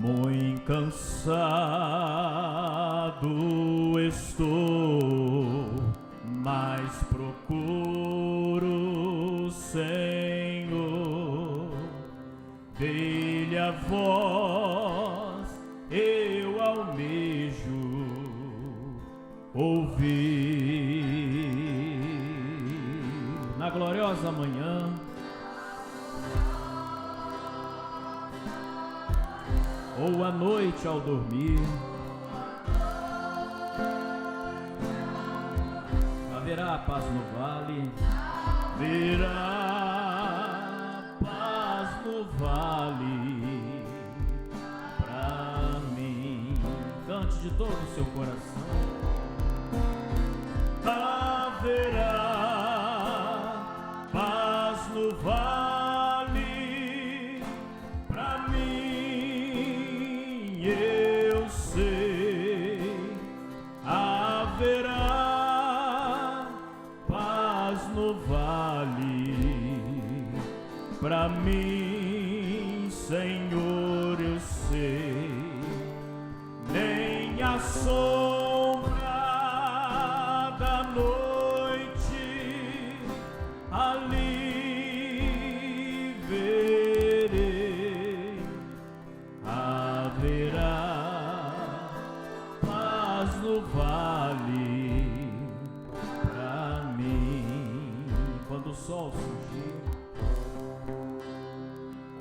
Muito cansado estou, mas procuro, Senhor, dele a voz eu almejo ouvir. Na gloriosa manhã, ou à noite ao dormir, haverá paz no vale, haverá paz no vale pra mim. Cante de todo o seu coração. Haverá paz no vale pra mim, eu sei. Haverá paz no vale pra mim, Senhor, eu sei. Nem a sombra da noite ali verei. Haverá paz no vale pra mim. Quando o sol surgir,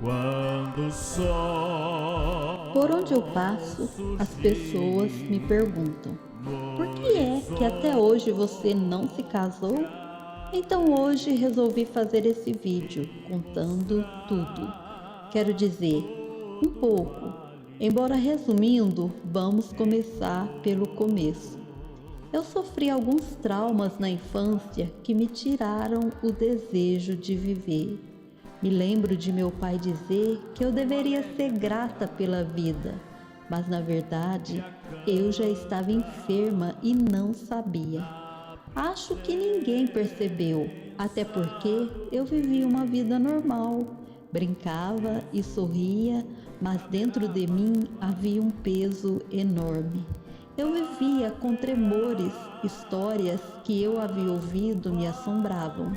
quando o sol Por onde eu passo, as pessoas me perguntam: por que é que até hoje você não se casou? Então hoje resolvi fazer esse vídeo contando tudo. Quero dizer, um pouco. Embora resumindo, vamos começar pelo começo. Eu sofri alguns traumas na infância que me tiraram o desejo de viver. Me lembro de meu pai dizer que eu deveria ser grata pela vida, mas na verdade eu já estava enferma e não sabia. Acho que ninguém percebeu, até porque eu vivia uma vida normal, brincava e sorria, mas dentro de mim havia um peso enorme. Eu vivia com tremores, histórias que eu havia ouvido me assombravam.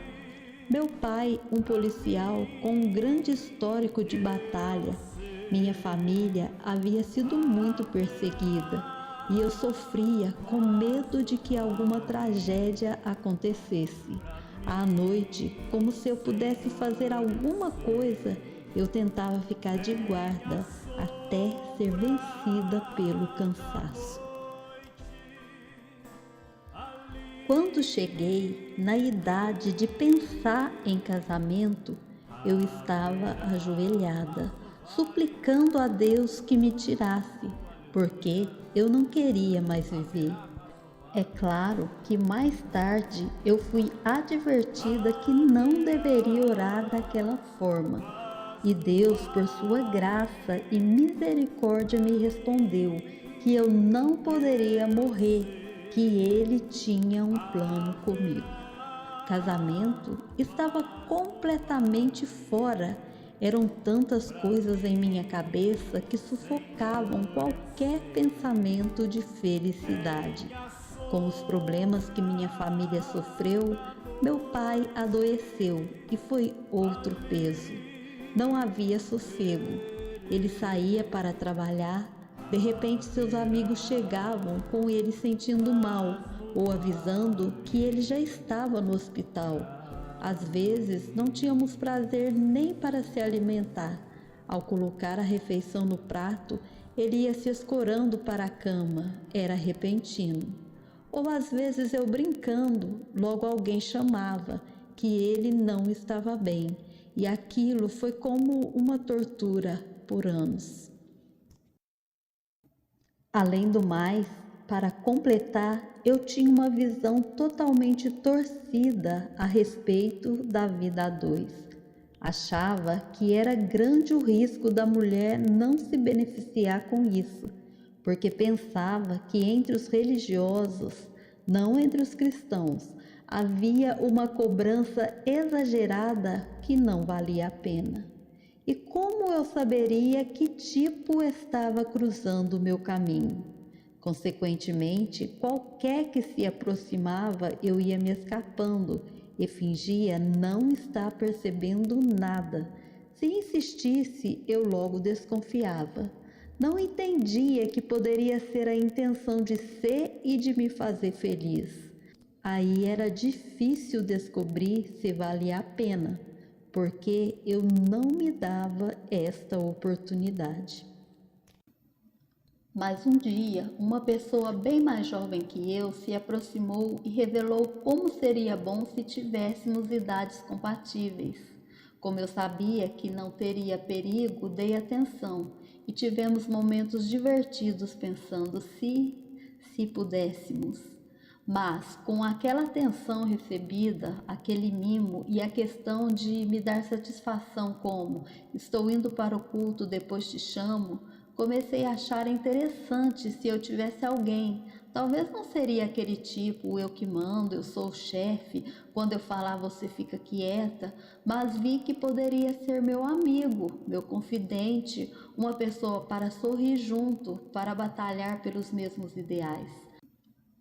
Meu pai, um policial com um grande histórico de batalha. Minha família havia sido muito perseguida e eu sofria com medo de que alguma tragédia acontecesse. À noite, como se eu pudesse fazer alguma coisa, eu tentava ficar de guarda até ser vencida pelo cansaço. Quando cheguei na idade de pensar em casamento, eu estava ajoelhada, suplicando a Deus que me tirasse, porque eu não queria mais viver. É claro que mais tarde eu fui advertida que não deveria orar daquela forma. E Deus, por sua graça e misericórdia, me respondeu que eu não poderia morrer, que Ele tinha um plano comigo. Casamento estava completamente fora. Eram tantas coisas em minha cabeça que sufocavam qualquer pensamento de felicidade. Com os problemas que minha família sofreu, meu pai adoeceu e foi outro peso. Não havia sossego. Ele saía para trabalhar. De repente seus amigos chegavam com ele sentindo mal ou avisando que ele já estava no hospital. Às vezes não tínhamos prazer nem para se alimentar. Ao colocar a refeição no prato, ele ia se escorando para a cama. Era repentino. Ou às vezes eu brincando, logo alguém chamava que ele não estava bem. E aquilo foi como uma tortura por anos. Além do mais, para completar, eu tinha uma visão totalmente torcida a respeito da vida a dois. Achava que era grande o risco da mulher não se beneficiar com isso, porque pensava que entre os religiosos, não entre os cristãos, havia uma cobrança exagerada que não valia a pena. E como como eu saberia que tipo estava cruzando o meu caminho? Consequentemente, qualquer que se aproximava, eu ia me escapando e fingia não estar percebendo nada. Se insistisse, eu logo desconfiava. Não entendia que poderia ser a intenção de ser e de me fazer feliz. Aí era difícil descobrir se valia a pena, porque eu não me dava esta oportunidade. Mas um dia, uma pessoa bem mais jovem que eu se aproximou e revelou como seria bom se tivéssemos idades compatíveis. Como eu sabia que não teria perigo, dei atenção e tivemos momentos divertidos pensando se pudéssemos. Mas, com aquela atenção recebida, aquele mimo e a questão de me dar satisfação como estou indo para o culto, depois te chamo, comecei a achar interessante se eu tivesse alguém. Talvez não seria aquele tipo, eu que mando, eu sou o chefe, quando eu falar você fica quieta, mas vi que poderia ser meu amigo, meu confidente, uma pessoa para sorrir junto, para batalhar pelos mesmos ideais.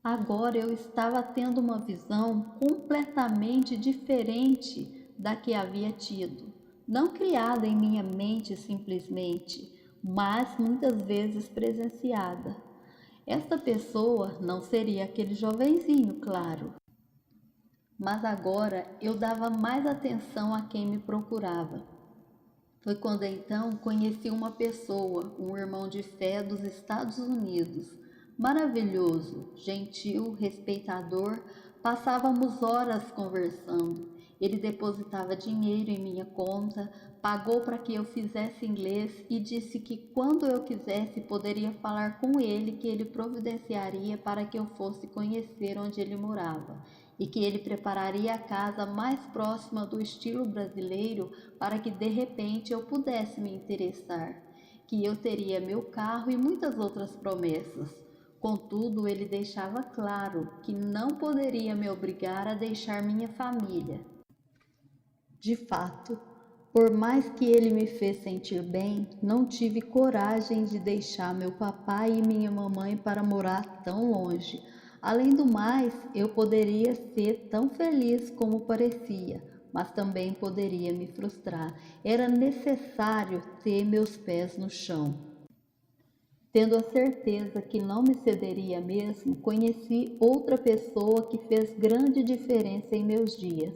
Agora eu estava tendo uma visão completamente diferente da que havia tido, não criada em minha mente simplesmente, mas muitas vezes presenciada. Esta pessoa não seria aquele jovenzinho, claro, mas agora eu dava mais atenção a quem me procurava. Foi quando então conheci uma pessoa, um irmão de fé dos Estados Unidos, maravilhoso, gentil, respeitador, passávamos horas conversando. Ele depositava dinheiro em minha conta, pagou para que eu fizesse inglês e disse que quando eu quisesse poderia falar com ele, que ele providenciaria para que eu fosse conhecer onde ele morava e que ele prepararia a casa mais próxima do estilo brasileiro para que de repente eu pudesse me interessar, que eu teria meu carro e muitas outras promessas. Contudo, ele deixava claro que não poderia me obrigar a deixar minha família. De fato, por mais que ele me fez sentir bem, não tive coragem de deixar meu papai e minha mamãe para morar tão longe. Além do mais, eu poderia ser tão feliz como parecia, mas também poderia me frustrar. Era necessário ter meus pés no chão. Tendo a certeza que não me cederia mesmo, conheci outra pessoa que fez grande diferença em meus dias.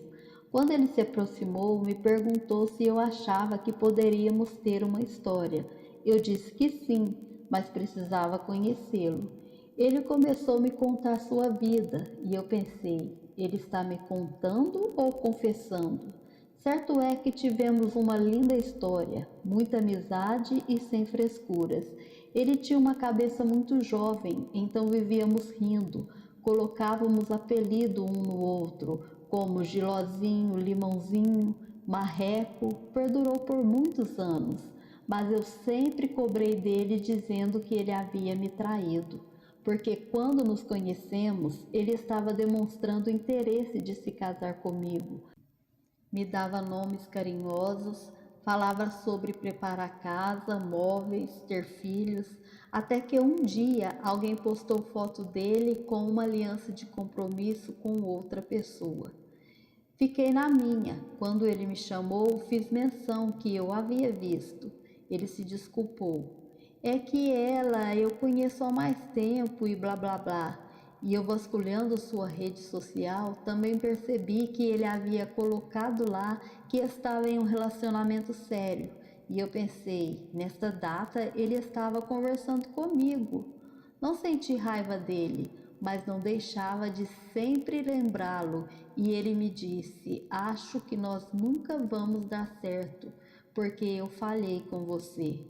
Quando ele se aproximou, me perguntou se eu achava que poderíamos ter uma história. Eu disse que sim, mas precisava conhecê-lo. Ele começou a me contar sua vida e eu pensei, ele está me contando ou confessando? Certo é que tivemos uma linda história, muita amizade e sem frescuras. Ele tinha uma cabeça muito jovem, então vivíamos rindo, colocávamos apelido um no outro, como Gilozinho, Limãozinho, Marreco, perdurou por muitos anos, mas eu sempre cobrei dele dizendo que ele havia me traído, porque quando nos conhecemos, ele estava demonstrando interesse de se casar comigo. Me dava nomes carinhosos, falava sobre preparar casa, móveis, ter filhos, até que um dia alguém postou foto dele com uma aliança de compromisso com outra pessoa. Fiquei na minha. Quando ele me chamou, fiz menção que eu havia visto. Ele se desculpou. É que ela eu conheço há mais tempo e blá blá blá. E eu vasculhando sua rede social, também percebi que ele havia colocado lá que estava em um relacionamento sério. E eu pensei, nesta data ele estava conversando comigo. Não senti raiva dele, mas não deixava de sempre lembrá-lo, e ele me disse, acho que nós nunca vamos dar certo, porque eu falhei com você.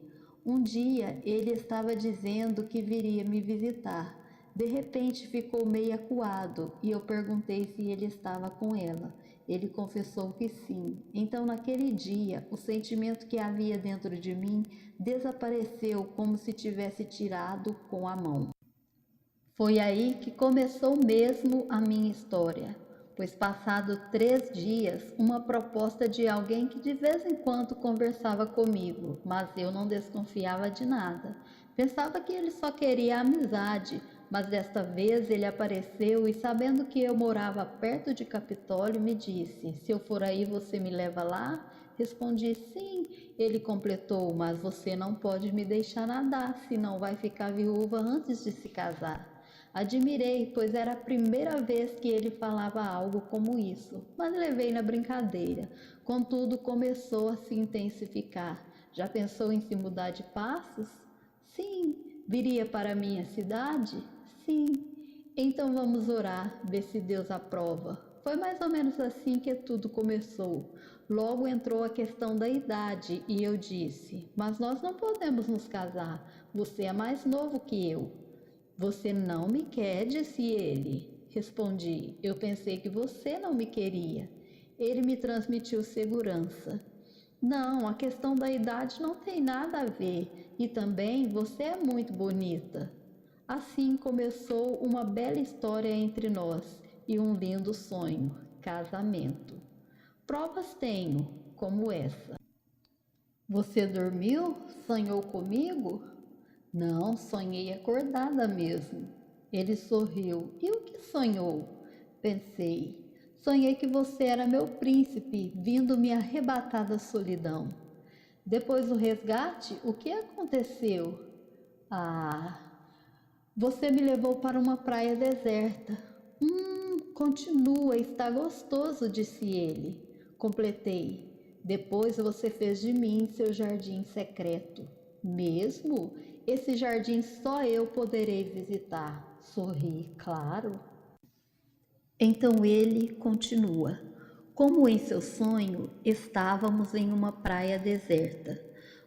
Um dia ele estava dizendo que viria me visitar. De repente ficou meio acuado e eu perguntei se ele estava com ela. Ele confessou que sim. Então naquele dia o sentimento que havia dentro de mim desapareceu como se tivesse tirado com a mão. Foi aí que começou mesmo a minha história. pois passado 3 dias, uma proposta de alguém que de vez em quando conversava comigo, mas eu não desconfiava de nada. Pensava que ele só queria amizade, mas desta vez ele apareceu e, sabendo que eu morava perto de Capitólio, me disse: "Se eu for aí, você me leva lá?" Respondi: "Sim." Ele completou: "Mas você não pode me deixar nadar, senão vai ficar viúva antes de se casar." Admirei, pois era a primeira vez que ele falava algo como isso, mas levei na brincadeira. Contudo, começou a se intensificar. "Já pensou em se mudar de Passos?" "Sim." "Viria para a minha cidade?" "Sim." "Então vamos orar, ver se Deus aprova." Foi mais ou menos assim que tudo começou. Logo entrou a questão da idade e eu disse: "Mas nós não podemos nos casar. Você é mais novo que eu." "Você não me quer?" disse ele. Respondi: "Eu pensei que você não me queria." Ele me transmitiu segurança. "Não, a questão da idade não tem nada a ver. E também você é muito bonita." Assim começou uma bela história entre nós e um lindo sonho: casamento. Provas tenho, como essa. "Você dormiu? Sonhou comigo?" "Não, sonhei acordada mesmo." Ele sorriu. "E o que sonhou?" Pensei: "Sonhei que você era meu príncipe, vindo me arrebatar da solidão." "Depois do resgate, o que aconteceu?" "Ah, você me levou para uma praia deserta." Continua, está gostoso", disse ele. Completei: "Depois você fez de mim seu jardim secreto." "Mesmo? Esse jardim só eu poderei visitar." Sorri, claro. Então ele continua: "Como em seu sonho, estávamos em uma praia deserta.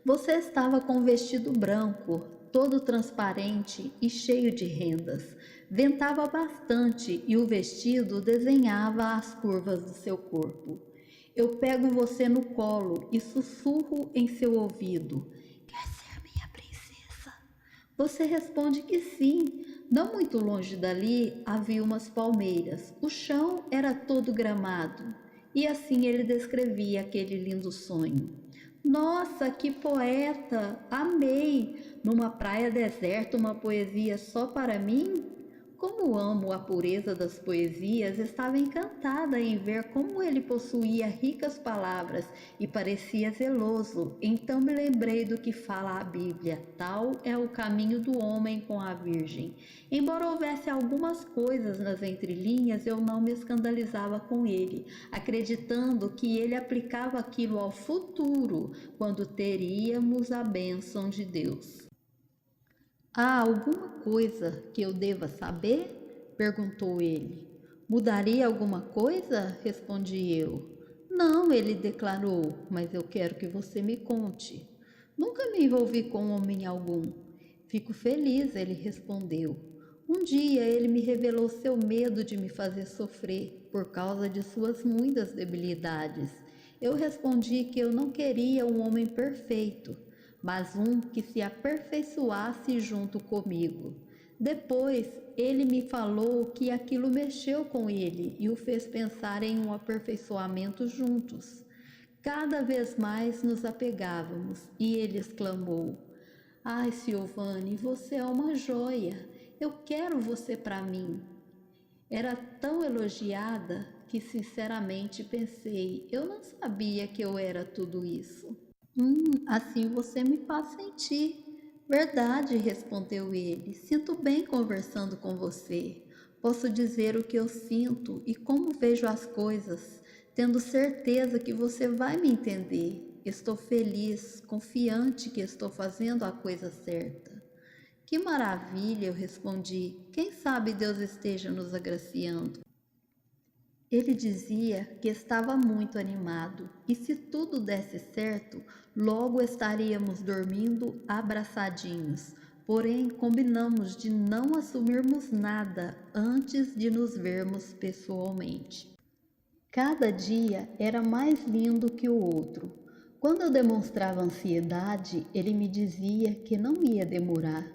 Você estava com um vestido branco, todo transparente e cheio de rendas. Ventava bastante e o vestido desenhava as curvas do seu corpo. Eu pego você no colo e sussurro em seu ouvido: 'Quer ser minha princesa?' Você responde que sim." Não muito longe dali havia umas palmeiras. O chão era todo gramado. E assim ele descrevia aquele lindo sonho. "Nossa, que poeta! Amei! Numa praia deserta, uma poesia só para mim?" Como amo a pureza das poesias, estava encantada em ver como ele possuía ricas palavras e parecia zeloso. Então me lembrei do que fala a Bíblia: "Tal é o caminho do homem com a Virgem." Embora houvesse algumas coisas nas entrelinhas, eu não me escandalizava com ele, acreditando que ele aplicava aquilo ao futuro, quando teríamos a bênção de Deus. "Há alguma coisa que eu deva saber?" perguntou ele. "Mudaria alguma coisa?" respondi eu. "Não", ele declarou, "mas eu quero que você me conte." "Nunca me envolvi com homem algum." "Fico feliz", ele respondeu. "Um dia ele me revelou seu medo de me fazer sofrer por causa de suas muitas debilidades. Eu respondi que eu não queria um homem perfeito, mas um que se aperfeiçoasse junto comigo." Depois ele me falou que aquilo mexeu com ele e o fez pensar em um aperfeiçoamento juntos. Cada vez mais nos apegávamos e ele exclamou: "Ai, Silvane, você é uma joia. Eu quero você para mim." Era tão elogiada que sinceramente pensei: eu não sabia que eu era tudo isso. Assim você me faz sentir." "Verdade", respondeu ele. "Sinto bem conversando com você. Posso dizer o que eu sinto e como vejo as coisas, tendo certeza que você vai me entender. Estou feliz, confiante que estou fazendo a coisa certa." "Que maravilha", eu respondi. "Quem sabe Deus esteja nos agraciando." Ele dizia que estava muito animado e, se tudo desse certo, logo estaríamos dormindo abraçadinhos. Porém, combinamos de não assumirmos nada antes de nos vermos pessoalmente. Cada dia era mais lindo que o outro. Quando eu demonstrava ansiedade, ele me dizia que não ia demorar.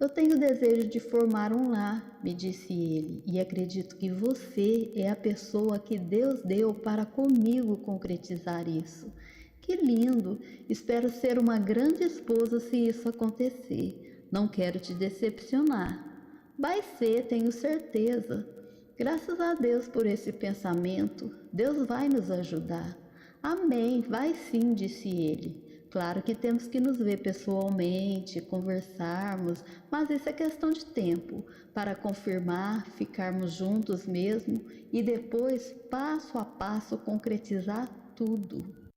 Eu tenho desejo de formar um lar, me disse ele, e acredito que você é a pessoa que Deus deu para comigo concretizar isso. Que lindo! Espero ser uma grande esposa se isso acontecer. Não quero te decepcionar. Vai ser, tenho certeza. Graças a Deus por esse pensamento. Deus vai nos ajudar. Amém, vai sim, disse ele. Claro que temos que nos ver pessoalmente, conversarmos, mas isso é questão de tempo, para confirmar, ficarmos juntos mesmo e depois, passo a passo, concretizar tudo.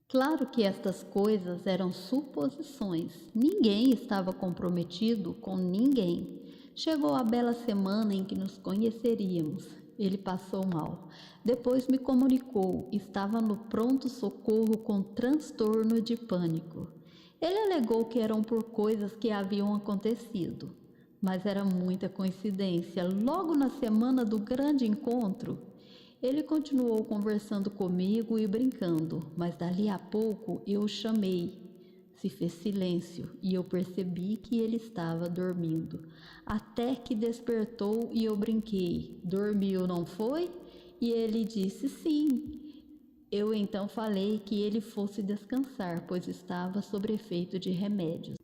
Claro que estas coisas eram suposições, ninguém estava comprometido com ninguém. Chegou a bela semana em que nos conheceríamos. Ele passou mal. Depois me comunicou, estava no pronto-socorro com transtorno de pânico. Ele alegou que eram por coisas que haviam acontecido, mas era muita coincidência. Logo na semana do grande encontro, ele continuou conversando comigo e brincando, mas dali a pouco eu o chamei. Se fez silêncio e eu percebi que ele estava dormindo. Até que despertou e eu brinquei. Dormiu, não foi? E ele disse sim. Eu então falei que ele fosse descansar, pois estava sob efeito de remédios.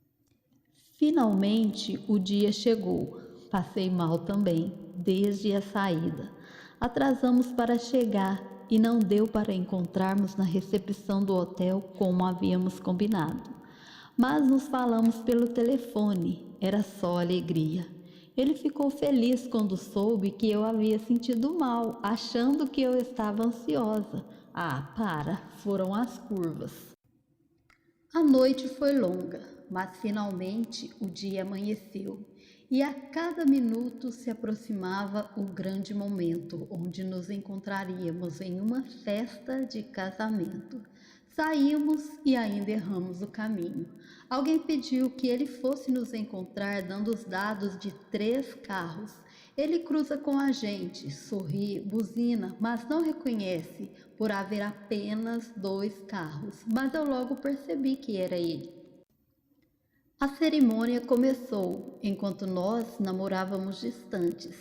Finalmente o dia chegou. Passei mal também, desde a saída. Atrasamos para chegar e não deu para encontrarmos na recepção do hotel como havíamos combinado. Mas nos falamos pelo telefone, era só alegria. Ele ficou feliz quando soube que eu havia sentido mal, achando que eu estava ansiosa. Ah, foram as curvas. A noite foi longa, mas finalmente o dia amanheceu. E a cada minuto se aproximava o grande momento onde nos encontraríamos em uma festa de casamento. Saímos e ainda erramos o caminho. Alguém pediu que ele fosse nos encontrar dando os dados de 3 carros. Ele cruza com a gente, sorri, buzina, mas não reconhece por haver apenas 2 carros. Mas eu logo percebi que era ele. A cerimônia começou enquanto nós namorávamos distantes.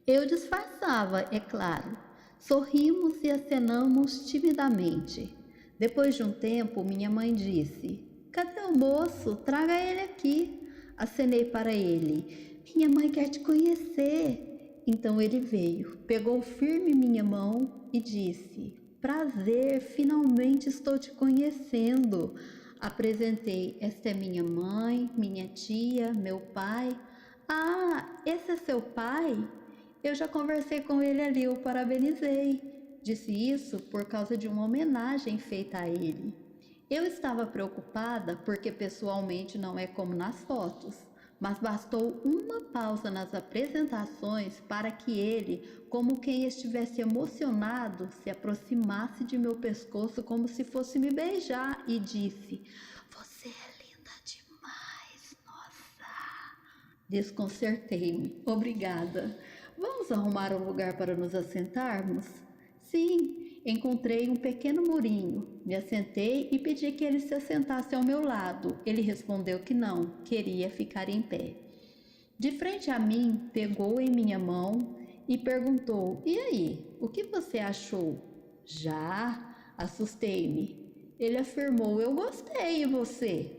Eu disfarçava, é claro. Sorrimos e acenamos timidamente. Depois de um tempo, minha mãe disse: "Cadê o moço? Traga ele aqui." Acenei para ele: "Minha mãe quer te conhecer." Então ele veio, pegou firme minha mão e disse: "Prazer, finalmente estou te conhecendo." Apresentei: "Esta é minha mãe, minha tia, meu pai." "Ah, esse é seu pai?" "Eu já conversei com ele ali, o parabenizei." Disse isso por causa de uma homenagem feita a ele. Eu estava preocupada porque pessoalmente não é como nas fotos, mas bastou uma pausa nas apresentações para que ele, como quem estivesse emocionado, se aproximasse de meu pescoço como se fosse me beijar e disse: "Você é linda demais, nossa." Desconcertei-me. "Obrigada. Vamos arrumar um lugar para nos assentarmos?" "Sim." Encontrei um pequeno murinho, me assentei e pedi que ele se assentasse ao meu lado. Ele respondeu que não, queria ficar em pé. De frente a mim, pegou em minha mão e perguntou: "E aí, o que você achou?" "Já?" Assustei-me. Ele afirmou: "Eu gostei, e você?"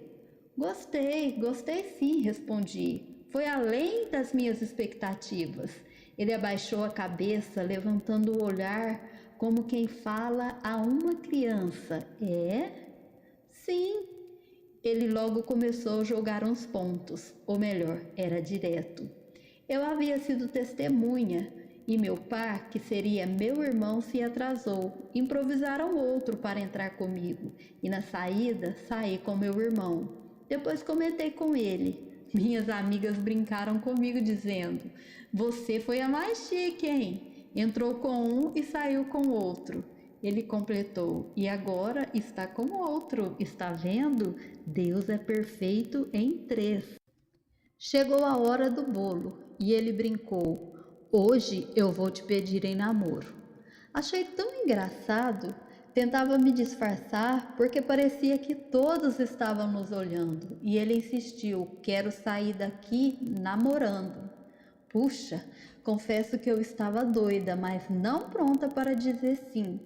Gostei sim", respondi. "Foi além das minhas expectativas." Ele abaixou a cabeça, levantando o olhar como quem fala a uma criança. "É?" "Sim." Ele logo começou a jogar uns pontos, ou melhor, era direto. Eu havia sido testemunha e meu par, que seria meu irmão, se atrasou. Improvisaram outro para entrar comigo e na saída saí com meu irmão. Depois comentei com ele. Minhas amigas brincaram comigo dizendo: "Você foi a mais chique, hein? Entrou com um e saiu com outro." Ele completou: "E agora está com outro. Está vendo? Deus é perfeito em 3." Chegou a hora do bolo e ele brincou: "Hoje eu vou te pedir em namoro." Achei tão engraçado. Tentava me disfarçar porque parecia que todos estavam nos olhando e ele insistiu: quero sair daqui namorando. Puxa, confesso que eu estava doida, mas não pronta para dizer sim.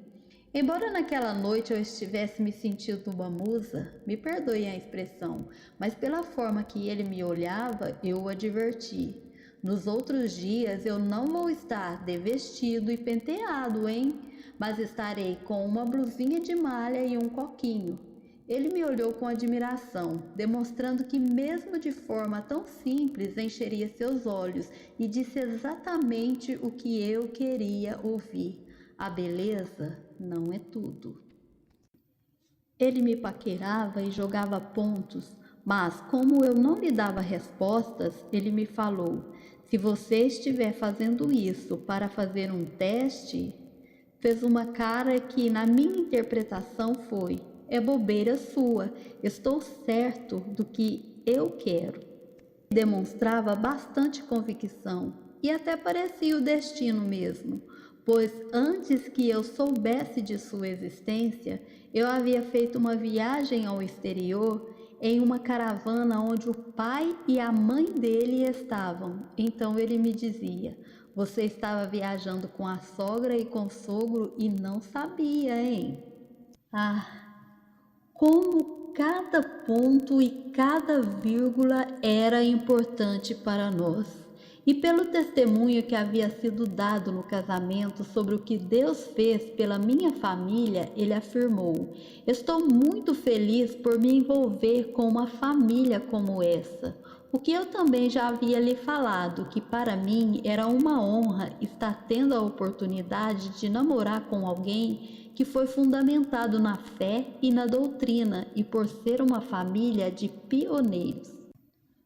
Embora naquela noite eu estivesse me sentindo uma musa, me perdoe a expressão, mas pela forma que ele me olhava, eu o adverti. Nos outros dias eu não vou estar de vestido e penteado, hein? Mas estarei com uma blusinha de malha e um coquinho. Ele me olhou com admiração, demonstrando que mesmo de forma tão simples encheria seus olhos e disse exatamente o que eu queria ouvir. A beleza não é tudo. Ele me paquerava e jogava pontos, mas como eu não lhe dava respostas, ele me falou: se você estiver fazendo isso para fazer um teste, fez uma cara que na minha interpretação foi: é bobeira sua, estou certo do que eu quero. Demonstrava bastante convicção e até parecia o destino mesmo, pois antes que eu soubesse de sua existência, eu havia feito uma viagem ao exterior em uma caravana onde o pai e a mãe dele estavam. Então ele me dizia: você estava viajando com a sogra e com o sogro e não sabia, hein? Ah, como cada ponto e cada vírgula era importante para nós. E pelo testemunho que havia sido dado no casamento sobre o que Deus fez pela minha família, ele afirmou: estou muito feliz por me envolver com uma família como essa. O que eu também já havia lhe falado, que para mim era uma honra estar tendo a oportunidade de namorar com alguém que foi fundamentado na fé e na doutrina e por ser uma família de pioneiros.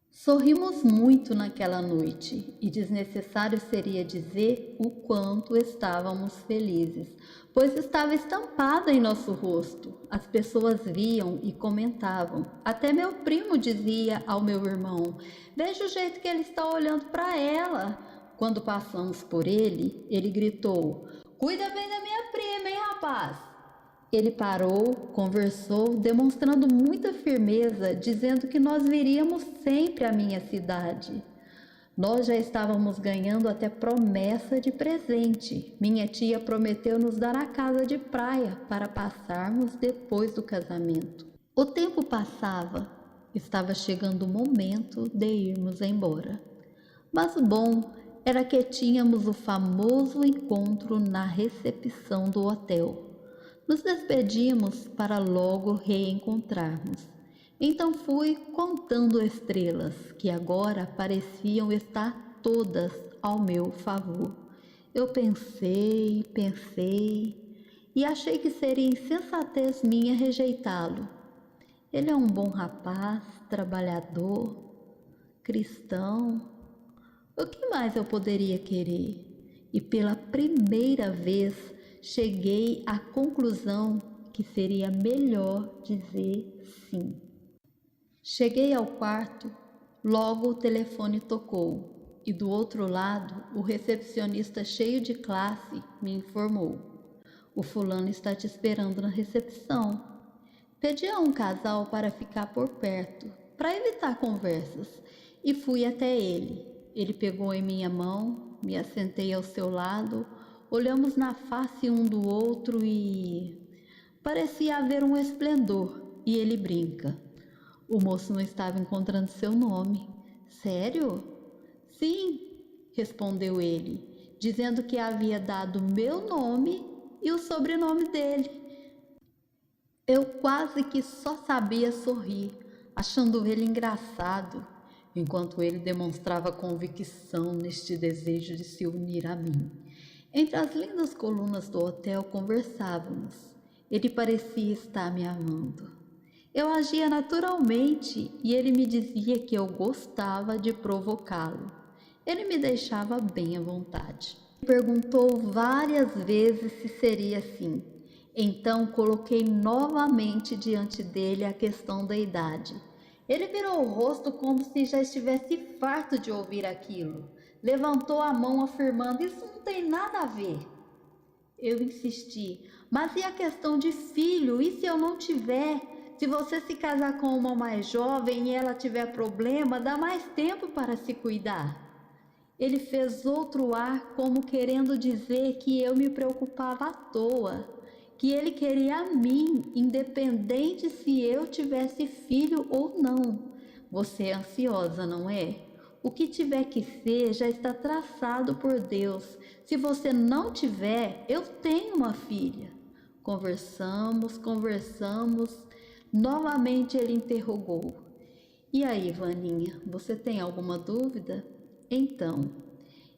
Sorrimos muito naquela noite e desnecessário seria dizer o quanto estávamos felizes, pois estava estampado em nosso rosto. As pessoas viam e comentavam. Até meu primo dizia ao meu irmão: veja o jeito que ele está olhando para ela. Quando passamos por ele, ele gritou: cuida bem da minha prima, hein, rapaz? Ele parou, conversou, demonstrando muita firmeza, dizendo que nós viríamos sempre à minha cidade. Nós já estávamos ganhando até promessa de presente. Minha tia prometeu nos dar a casa de praia para passarmos depois do casamento. O tempo passava, estava chegando o momento de irmos embora. Mas o bom era que tínhamos o famoso encontro na recepção do hotel. Nos despedimos para logo reencontrarmos. Então fui contando estrelas, que agora pareciam estar todas ao meu favor. Eu pensei e achei que seria insensatez minha rejeitá-lo. Ele é um bom rapaz, trabalhador, cristão. O que mais eu poderia querer? E pela primeira vez cheguei à conclusão que seria melhor dizer sim. Cheguei ao quarto, logo o telefone tocou e do outro lado o recepcionista cheio de classe me informou: o fulano está te esperando na recepção. Pedi a um casal para ficar por perto, para evitar conversas, e fui até ele. Ele pegou em minha mão, me assentei ao seu lado. Olhamos na face um do outro e parecia haver um esplendor, e ele brinca: o moço não estava encontrando seu nome. Sério? Sim, respondeu ele, dizendo que havia dado meu nome e o sobrenome dele. Eu quase que só sabia sorrir, achando ele engraçado, enquanto ele demonstrava convicção neste desejo de se unir a mim. Entre as lindas colunas do hotel conversávamos. Ele parecia estar me amando. Eu agia naturalmente e ele me dizia que eu gostava de provocá-lo. Ele me deixava bem à vontade. Perguntou várias vezes se seria assim. Então coloquei novamente diante dele a questão da idade. Ele virou o rosto como se já estivesse farto de ouvir aquilo. Levantou a mão afirmando: isso não tem nada a ver. Eu insisti: Mas e a questão de filho? E se eu não tiver? Se você se casar com uma mais jovem e ela tiver problema, dá mais tempo para se cuidar. Ele fez outro ar, como querendo dizer que eu me preocupava à toa, que ele queria a mim, independente se eu tivesse filho ou não. Você é ansiosa, não é? O que tiver que ser já está traçado por Deus. Se você não tiver, eu tenho uma filha. Conversamos. Novamente ele interrogou. E aí, Vaninha, você tem alguma dúvida? Então,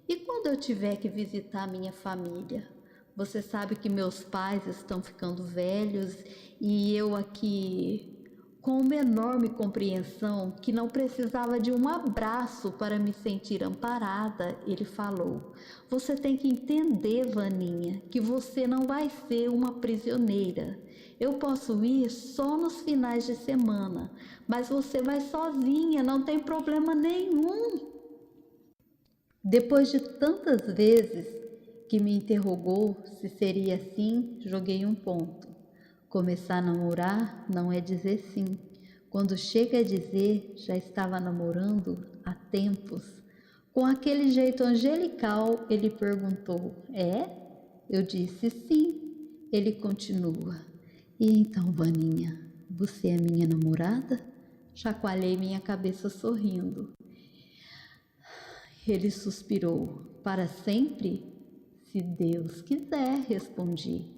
e quando eu tiver que visitar minha família? Você sabe que meus pais estão ficando velhos e eu aqui com uma enorme compreensão que não precisava de um abraço para me sentir amparada, ele falou. Você tem que entender, Vaninha, que você não vai ser uma prisioneira. Eu posso ir só nos finais de semana, mas você vai sozinha, não tem problema nenhum. Depois de tantas vezes que me interrogou se seria assim, joguei um ponto. Começar a namorar não é dizer sim. Quando chega a dizer, já estava namorando há tempos. Com aquele jeito angelical, ele perguntou: é? Eu disse sim. Ele continua: e então, Vaninha, você é minha namorada? Chacoalhei minha cabeça sorrindo. Ele suspirou: para sempre? Se Deus quiser, respondi.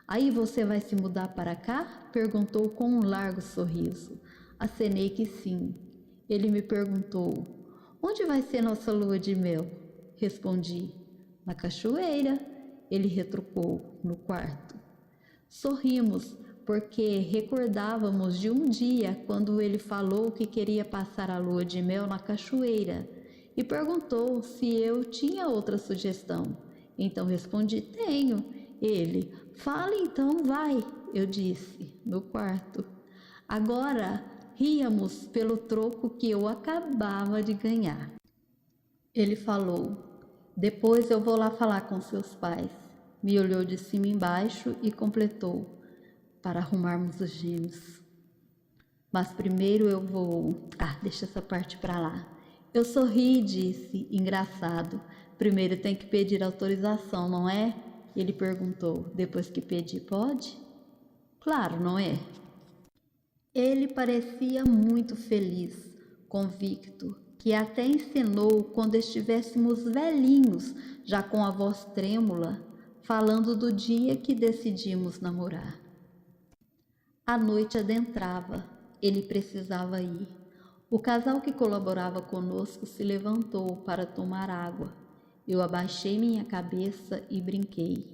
Aí você vai se mudar para cá? Perguntou com um largo sorriso. Acenei que sim. Ele me perguntou: onde vai ser nossa lua de mel? Respondi: na cachoeira. Ele retrucou: no quarto. Sorrimos, porque recordávamos de um dia quando ele falou que queria passar a lua de mel na cachoeira e perguntou se eu tinha outra sugestão. Então respondi: tenho. Ele: fala então, vai. Eu disse: no quarto. Agora ríamos pelo troco que eu acabava de ganhar. Ele falou: depois eu vou lá falar com seus pais. Me olhou de cima embaixo e completou: para arrumarmos os gêmeos. Mas primeiro eu vou... deixa essa parte para lá. Eu sorri e disse, engraçado: primeiro tem que pedir autorização, não é? Ele perguntou: depois que pedir, pode? Claro, não é? Ele parecia muito feliz, convicto, que até encenou quando estivéssemos velhinhos, já com a voz trêmula, falando do dia que decidimos namorar. A noite adentrava, ele precisava ir. O casal que colaborava conosco se levantou para tomar água. Eu abaixei minha cabeça e brinquei,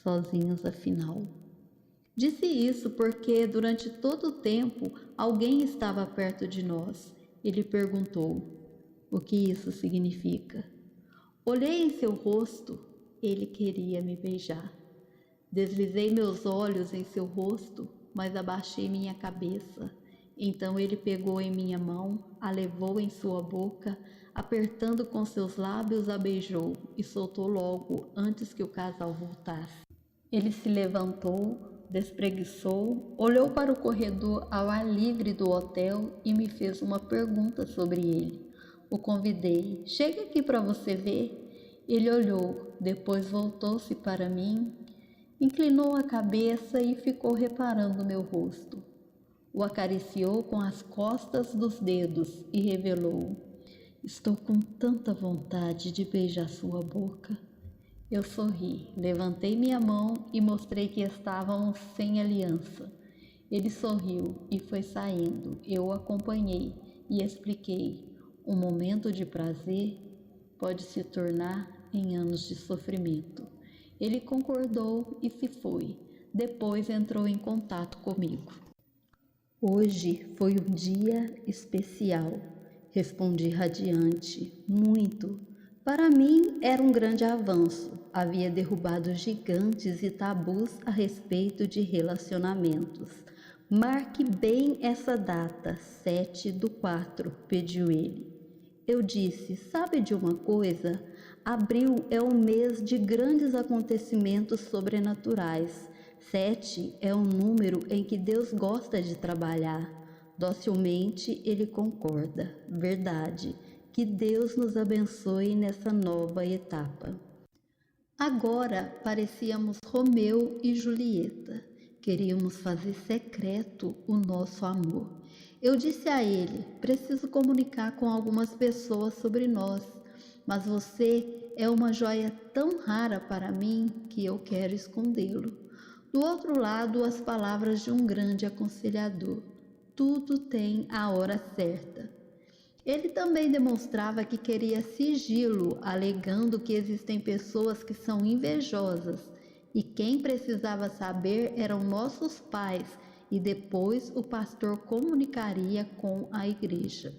sozinhos afinal. Disse isso porque durante todo o tempo alguém estava perto de nós. Ele perguntou: o que isso significa? Olhei em seu rosto, ele queria me beijar. Deslizei meus olhos em seu rosto, mas abaixei minha cabeça. Então ele pegou em minha mão, a levou em sua boca, apertando com seus lábios, a beijou e soltou logo antes que o casal voltasse. Ele se levantou, despreguiçou, olhou para o corredor ao ar livre do hotel e me fez uma pergunta sobre ele. O convidei: chega aqui para você ver. Ele olhou, depois voltou-se para mim, inclinou a cabeça e ficou reparando meu rosto. O acariciou com as costas dos dedos e revelou: estou com tanta vontade de beijar sua boca. Eu sorri, levantei minha mão e mostrei que estávamos sem aliança. Ele sorriu e foi saindo. Eu o acompanhei e expliquei: um momento de prazer pode se tornar em anos de sofrimento. Ele concordou e se foi. Depois entrou em contato comigo. Hoje foi um dia especial, respondi radiante, muito. Para mim era um grande avanço, havia derrubado gigantes e tabus a respeito de relacionamentos. Marque bem essa data, 7/4, pediu ele. Eu disse: sabe de uma coisa? Abril é um mês de grandes acontecimentos sobrenaturais. 7 é um número em que Deus gosta de trabalhar. Docilmente ele concorda. Verdade. Que Deus nos abençoe nessa nova etapa. Agora parecíamos Romeu e Julieta. Queríamos fazer secreto o nosso amor. Eu disse a ele: preciso comunicar com algumas pessoas sobre nós, mas você é uma joia tão rara para mim que eu quero escondê-lo. Do outro lado, as palavras de um grande aconselhador: tudo tem a hora certa. Ele também demonstrava que queria sigilo, alegando que existem pessoas que são invejosas e quem precisava saber eram nossos pais, e depois o pastor comunicaria com a igreja.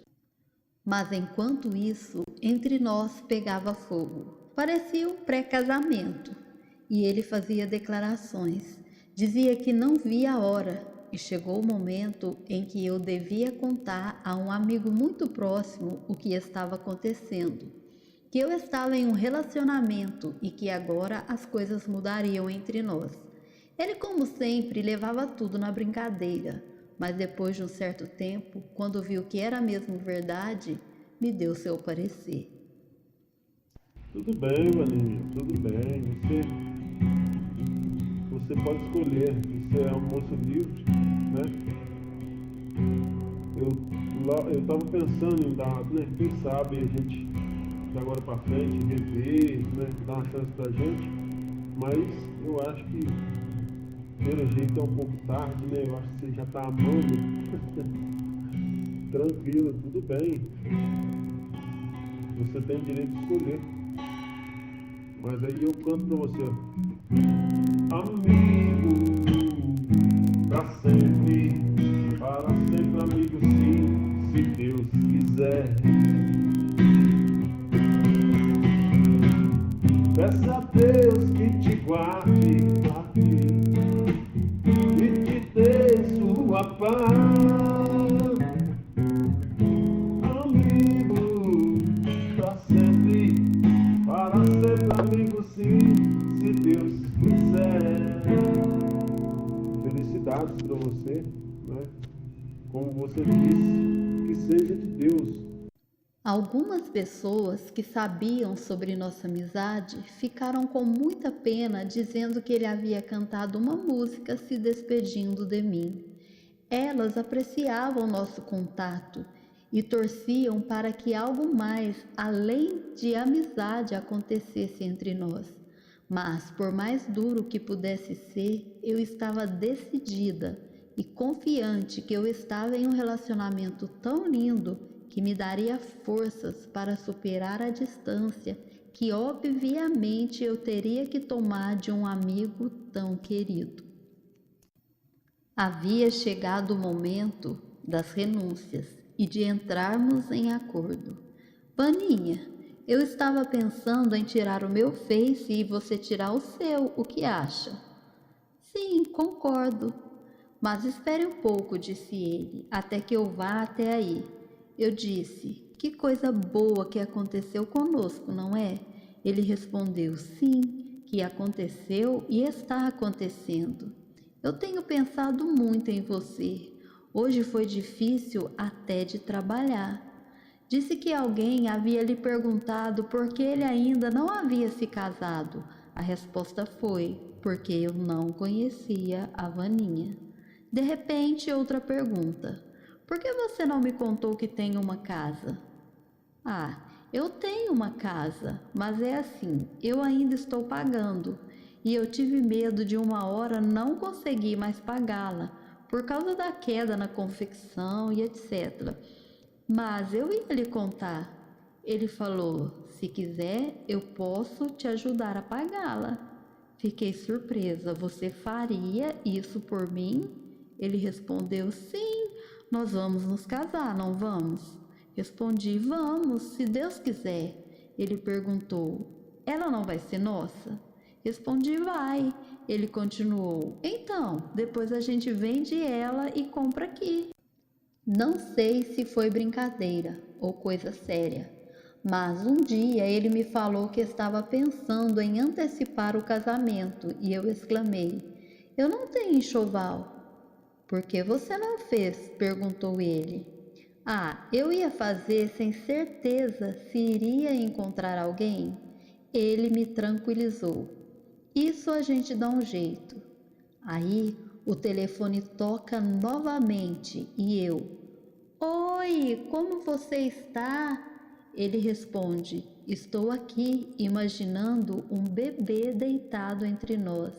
Mas enquanto isso, entre nós pegava fogo. Parecia um pré-casamento, e ele fazia declarações. Dizia que não via a hora, e chegou o momento em que eu devia contar a um amigo muito próximo o que estava acontecendo, que eu estava em um relacionamento e que agora as coisas mudariam entre nós. Ele, como sempre, levava tudo na brincadeira, mas depois de um certo tempo, quando viu que era mesmo verdade, me deu seu parecer. Tudo bem, Vaninha, tudo bem. Você pode escolher. Você é um moço livre, né? Eu estava pensando em dar, né? Quem sabe a gente, de agora para frente, rever, né? Dar uma chance pra gente. Mas eu acho que, pelo jeito, é um pouco tarde, né? Eu acho que você já está amando. Tranquilo, tudo bem. Você tem direito de escolher. Mas aí eu canto pra você, amigo, pra sempre amigo sim, se Deus quiser. Peça a Deus que te guarde e te dê sua paz. Amigo, pra sempre amigo sim, se Deus quiser. Felicidades para você, né? Como você disse, que seja de Deus. Algumas pessoas que sabiam sobre nossa amizade ficaram com muita pena, dizendo que ele havia cantado uma música se despedindo de mim. Elas apreciavam nosso contato e torciam para que algo mais além de amizade acontecesse entre nós. Mas, por mais duro que pudesse ser, eu estava decidida e confiante que eu estava em um relacionamento tão lindo que me daria forças para superar a distância que obviamente eu teria que tomar de um amigo tão querido. Havia chegado o momento das renúncias e de entrarmos em acordo. Vaninha, eu estava pensando em tirar o meu Face e você tirar o seu, o que acha? Sim, concordo. Mas espere um pouco, disse ele, até que eu vá até aí. Eu disse, que coisa boa que aconteceu conosco, não é? Ele respondeu, sim, que aconteceu e está acontecendo. Eu tenho pensado muito em você. Hoje foi difícil até de trabalhar. Disse que alguém havia lhe perguntado por que ele ainda não havia se casado. A resposta foi, porque eu não conhecia a Vaninha. De repente, outra pergunta. Por que você não me contou que tem uma casa? Ah, eu tenho uma casa, mas é assim, eu ainda estou pagando. E eu tive medo de uma hora não conseguir mais pagá-la, por causa da queda na confecção e etc. Mas eu ia lhe contar. Ele falou, se quiser, eu posso te ajudar a pagá-la. Fiquei surpresa, você faria isso por mim? Ele respondeu, sim, nós vamos nos casar, não vamos? Respondi, vamos, se Deus quiser. Ele perguntou, ela não vai ser nossa? Respondi, vai. Ele continuou, então, depois a gente vende ela e compra aqui. Não sei se foi brincadeira ou coisa séria, mas um dia ele me falou que estava pensando em antecipar o casamento e eu exclamei, Eu não tenho enxoval. Por que você não fez? Perguntou ele. Eu ia fazer sem certeza se iria encontrar alguém. Ele me tranquilizou. Isso a gente dá um jeito. Aí o telefone toca novamente e eu. Oi, como você está? Ele responde. Estou aqui imaginando um bebê deitado entre nós.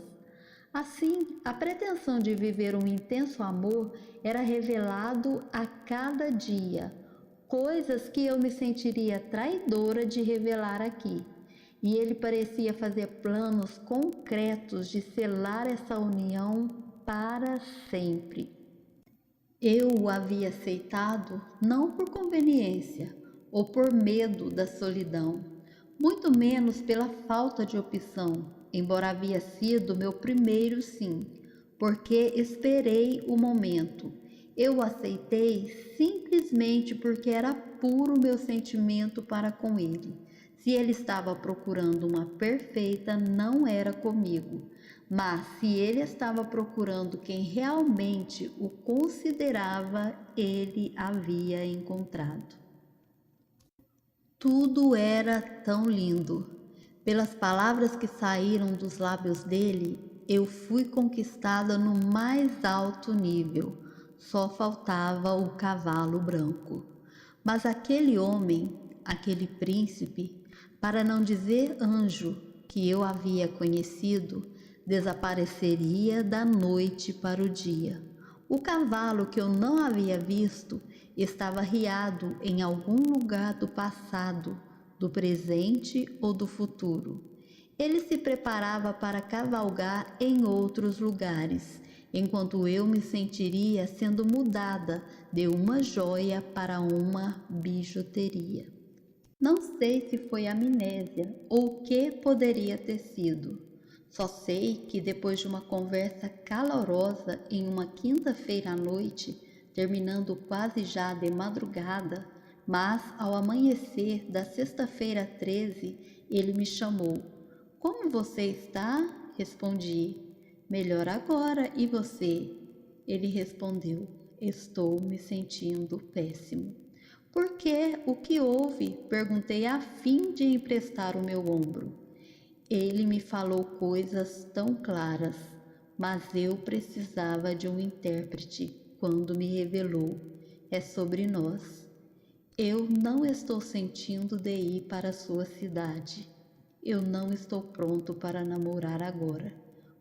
Assim, a pretensão de viver um intenso amor era revelado a cada dia, coisas que eu me sentiria traidora de revelar aqui. E ele parecia fazer planos concretos de selar essa união para sempre. Eu o havia aceitado não por conveniência ou por medo da solidão, muito menos pela falta de opção, embora havia sido meu primeiro sim, porque esperei o momento. Eu o aceitei simplesmente porque era puro meu sentimento para com ele. Se ele estava procurando uma perfeita, não era comigo. Mas se ele estava procurando quem realmente o considerava, ele havia encontrado. Tudo era tão lindo. Pelas palavras que saíram dos lábios dele, eu fui conquistada no mais alto nível. Só faltava o cavalo branco. Mas aquele homem, aquele príncipe, para não dizer anjo que eu havia conhecido, desapareceria da noite para o dia. O cavalo que eu não havia visto estava riado em algum lugar do passado, do presente ou do futuro. Ele se preparava para cavalgar em outros lugares, enquanto eu me sentiria sendo mudada de uma joia para uma bijuteria. Não sei se foi amnésia ou o que poderia ter sido. Só sei que depois de uma conversa calorosa em uma quinta-feira à noite, terminando quase já de madrugada, mas ao amanhecer da sexta-feira 13, ele me chamou. Como você está? Respondi. Melhor agora, e você? Ele respondeu. Estou me sentindo péssimo. Por quê? O que houve? Perguntei a fim de emprestar o meu ombro. Ele me falou coisas tão claras, mas eu precisava de um intérprete quando me revelou. É sobre nós. Eu não estou sentindo de ir para a sua cidade. Eu não estou pronto para namorar agora.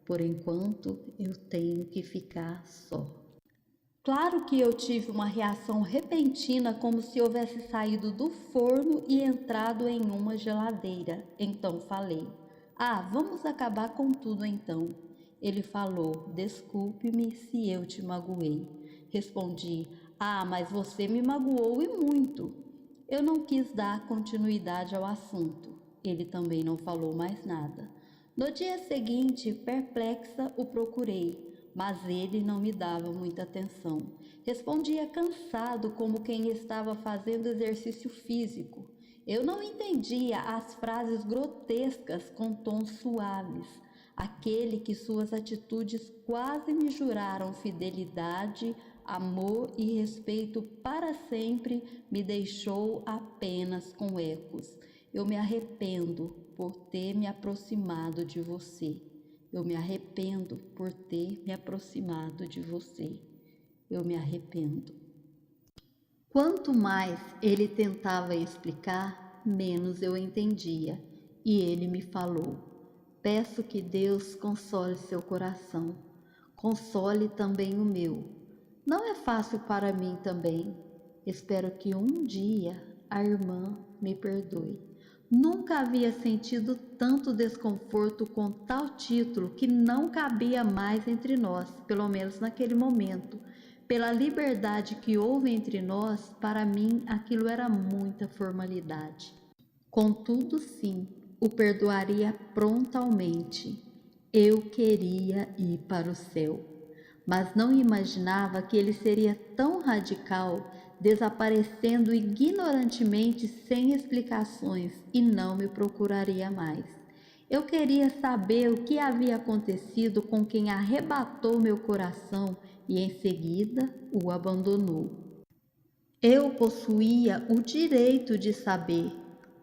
Por enquanto, eu tenho que ficar só. Claro que eu tive uma reação repentina, como se houvesse saído do forno e entrado em uma geladeira. Então falei. Vamos acabar com tudo então. Ele falou, desculpe-me se eu te magoei. Respondi, mas você me magoou e muito. Eu não quis dar continuidade ao assunto. Ele também não falou mais nada. No dia seguinte, perplexa, o procurei, mas ele não me dava muita atenção. Respondia cansado, como quem estava fazendo exercício físico. Eu não entendia as frases grotescas com tons suaves. Aquele que suas atitudes quase me juraram fidelidade, amor e respeito para sempre me deixou apenas com ecos. Eu me arrependo por ter me aproximado de você. Eu me arrependo por ter me aproximado de você. Eu me arrependo. Quanto mais ele tentava explicar, menos eu entendia. E ele me falou: peço que Deus console seu coração. Console também o meu. Não é fácil para mim também. Espero que um dia a irmã me perdoe. Nunca havia sentido tanto desconforto com tal título que não cabia mais entre nós, pelo menos naquele momento. Pela liberdade que houve entre nós, para mim aquilo era muita formalidade. Contudo, sim, o perdoaria prontamente. Eu queria ir para o céu, mas não imaginava que ele seria tão radical, desaparecendo ignorantemente sem explicações, e não me procuraria mais. Eu queria saber o que havia acontecido com quem arrebatou meu coração e em seguida o abandonou. Eu possuía o direito de saber,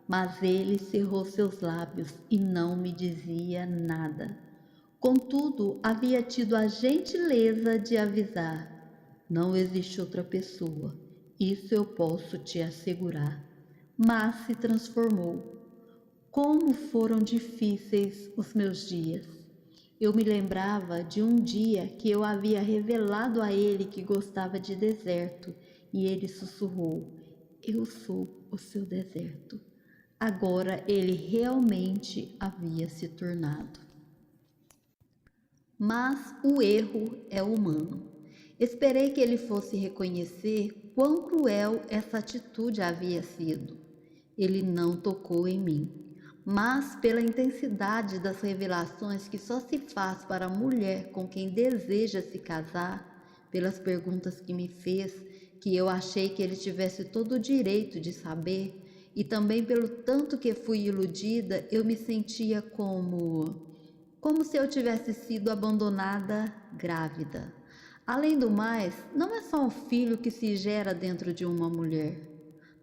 mas ele cerrou seus lábios e não me dizia nada. Contudo, havia tido a gentileza de avisar: não existe outra pessoa, isso eu posso te assegurar. Mas se transformou. Como foram difíceis os meus dias. Eu me lembrava de um dia que eu havia revelado a ele que gostava de deserto, e ele sussurrou: eu sou o seu deserto. Agora ele realmente havia se tornado. Mas o erro é humano. Esperei que ele fosse reconhecer quão cruel essa atitude havia sido. Ele não tocou em mim, mas pela intensidade das revelações que só se faz para a mulher com quem deseja se casar, pelas perguntas que me fez, que eu achei que ele tivesse todo o direito de saber, e também pelo tanto que fui iludida, eu me sentia como se eu tivesse sido abandonada grávida. Além do mais, não é só um filho que se gera dentro de uma mulher.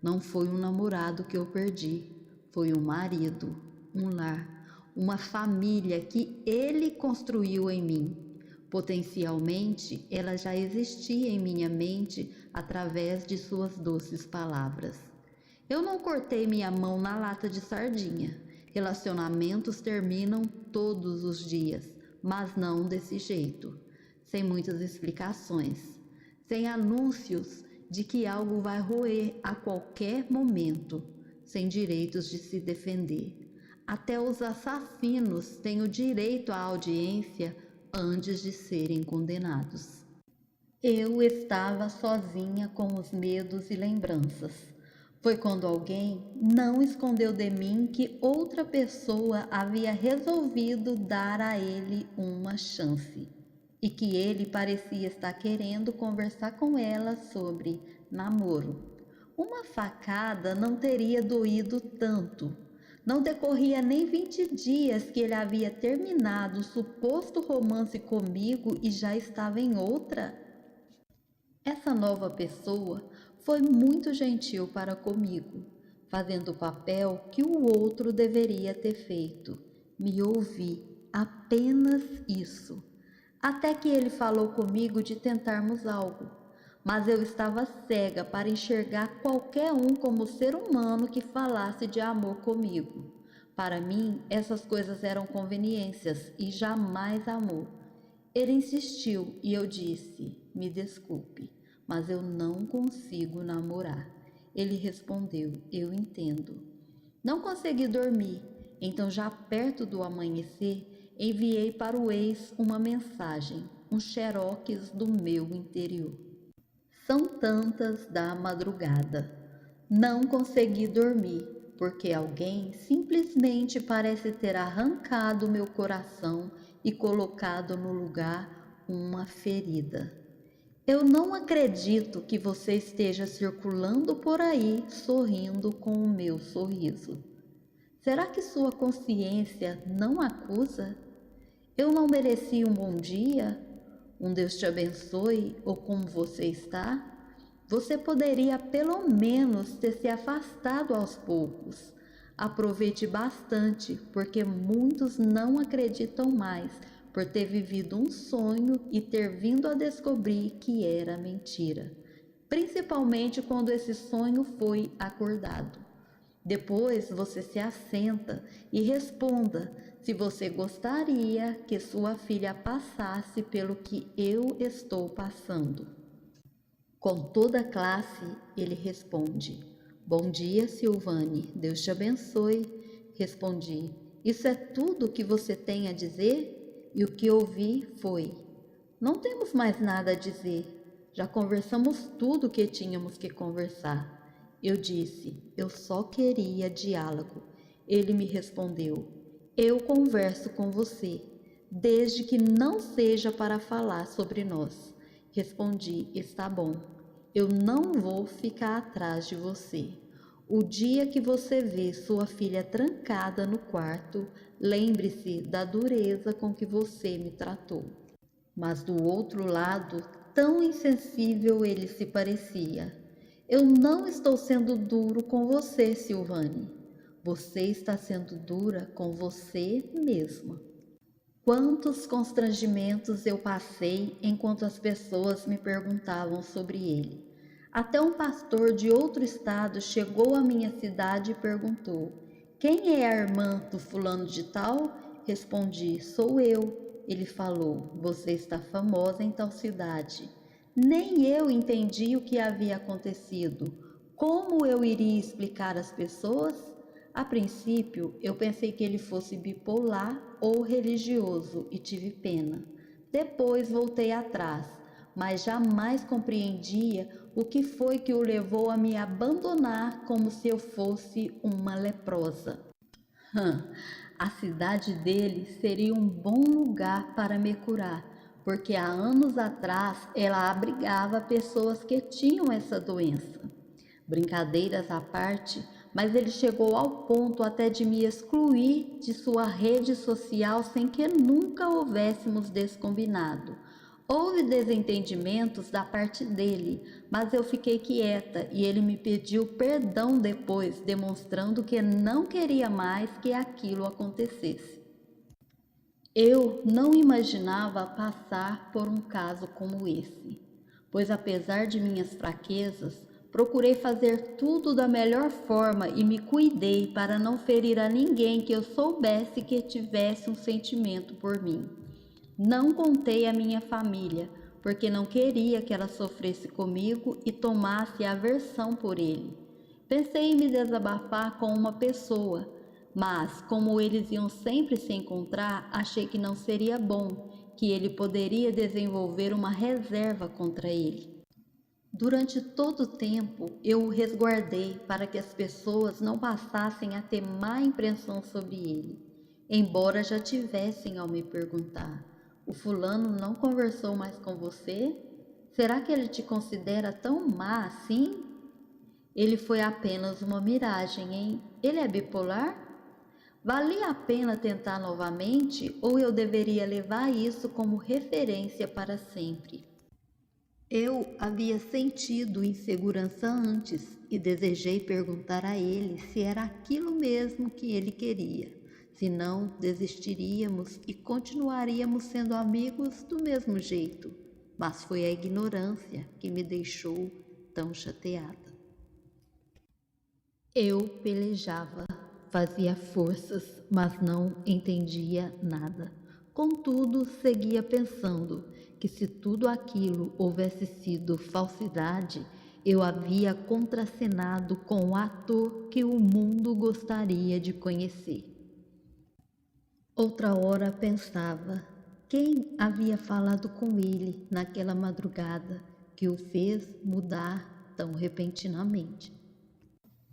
Não foi um namorado que eu perdi, foi um marido, um lar, uma família que ele construiu em mim. Potencialmente, ela já existia em minha mente através de suas doces palavras. Eu não cortei minha mão na lata de sardinha. Relacionamentos terminam todos os dias, mas não desse jeito, sem muitas explicações, sem anúncios de que algo vai roer a qualquer momento, sem direitos de se defender. Até os assassinos têm o direito à audiência antes de serem condenados. Eu estava sozinha com os medos e lembranças. Foi quando alguém não escondeu de mim que outra pessoa havia resolvido dar a ele uma chance e que ele parecia estar querendo conversar com ela sobre namoro. Uma facada não teria doído tanto. Não decorria nem 20 dias que ele havia terminado o suposto romance comigo e já estava em outra. Essa nova pessoa foi muito gentil para comigo, fazendo o papel que o outro deveria ter feito. Me ouvi, apenas isso. Até que ele falou comigo de tentarmos algo, mas eu estava cega para enxergar qualquer um como ser humano que falasse de amor comigo. Para mim, essas coisas eram conveniências e jamais amor. Ele insistiu e eu disse: me desculpe, mas eu não consigo namorar. Ele respondeu: eu entendo. Não consegui dormir, então já perto do amanhecer, enviei para o ex uma mensagem, um xerox do meu interior. São tantas da madrugada. Não consegui dormir, porque alguém simplesmente parece ter arrancado meu coração e colocado no lugar uma ferida. Eu não acredito que você esteja circulando por aí sorrindo com o meu sorriso. Será que sua consciência não acusa? Eu não mereci um bom dia? Um Deus te abençoe ou como você está? Você poderia pelo menos ter se afastado aos poucos. Aproveite bastante, porque muitos não acreditam mais por ter vivido um sonho e ter vindo a descobrir que era mentira, principalmente quando esse sonho foi acordado. Depois você se assenta e responda se você gostaria que sua filha passasse pelo que eu estou passando. Com toda a classe, ele responde: bom dia, Silvane, Deus te abençoe. Respondi: isso é tudo o que você tem a dizer? E o que ouvi foi: não temos mais nada a dizer, já conversamos tudo o que tínhamos que conversar. Eu disse: eu só queria diálogo. Ele me respondeu: eu converso com você, desde que não seja para falar sobre nós. Respondi: está bom, eu não vou ficar atrás de você. O dia que você vê sua filha trancada no quarto, lembre-se da dureza com que você me tratou. Mas do outro lado, tão insensível ele se parecia. Eu não estou sendo duro com você, Silvane. Você está sendo dura com você mesma. Quantos constrangimentos eu passei enquanto as pessoas me perguntavam sobre ele. Até um pastor de outro estado chegou à minha cidade e perguntou: quem é a irmã do fulano de tal? Respondi: sou eu. Ele falou: você está famosa em tal cidade. Nem eu entendi o que havia acontecido. Como eu iria explicar às pessoas? A princípio, eu pensei que ele fosse bipolar ou religioso e tive pena. Depois voltei atrás, mas jamais compreendia o que foi que o levou a me abandonar como se eu fosse uma leprosa. A cidade dele seria um bom lugar para me curar, porque há anos atrás ela abrigava pessoas que tinham essa doença. Brincadeiras à parte, mas ele chegou ao ponto até de me excluir de sua rede social sem que nunca houvéssemos descombinado. Houve desentendimentos da parte dele, mas eu fiquei quieta e ele me pediu perdão depois, demonstrando que não queria mais que aquilo acontecesse. Eu não imaginava passar por um caso como esse, pois apesar de minhas fraquezas, procurei fazer tudo da melhor forma e me cuidei para não ferir a ninguém que eu soubesse que tivesse um sentimento por mim. Não contei à minha família, porque não queria que ela sofresse comigo e tomasse aversão por ele. Pensei em me desabafar com uma pessoa, mas como eles iam sempre se encontrar, achei que não seria bom, que ele poderia desenvolver uma reserva contra ele. Durante todo o tempo, eu o resguardei para que as pessoas não passassem a ter má impressão sobre ele, embora já tivessem ao me perguntar: o fulano não conversou mais com você? Será que ele te considera tão má assim? Ele foi apenas uma miragem, hein? Ele é bipolar? Valia a pena tentar novamente ou eu deveria levar isso como referência para sempre? Eu havia sentido insegurança antes e desejei perguntar a ele se era aquilo mesmo que ele queria. Senão, desistiríamos e continuaríamos sendo amigos do mesmo jeito. Mas foi a ignorância que me deixou tão chateada. Eu pelejava, fazia forças, mas não entendia nada. Contudo, seguia pensando que se tudo aquilo houvesse sido falsidade, eu havia contracenado com o ator que o mundo gostaria de conhecer. Outra hora pensava, quem havia falado com ele naquela madrugada que o fez mudar tão repentinamente?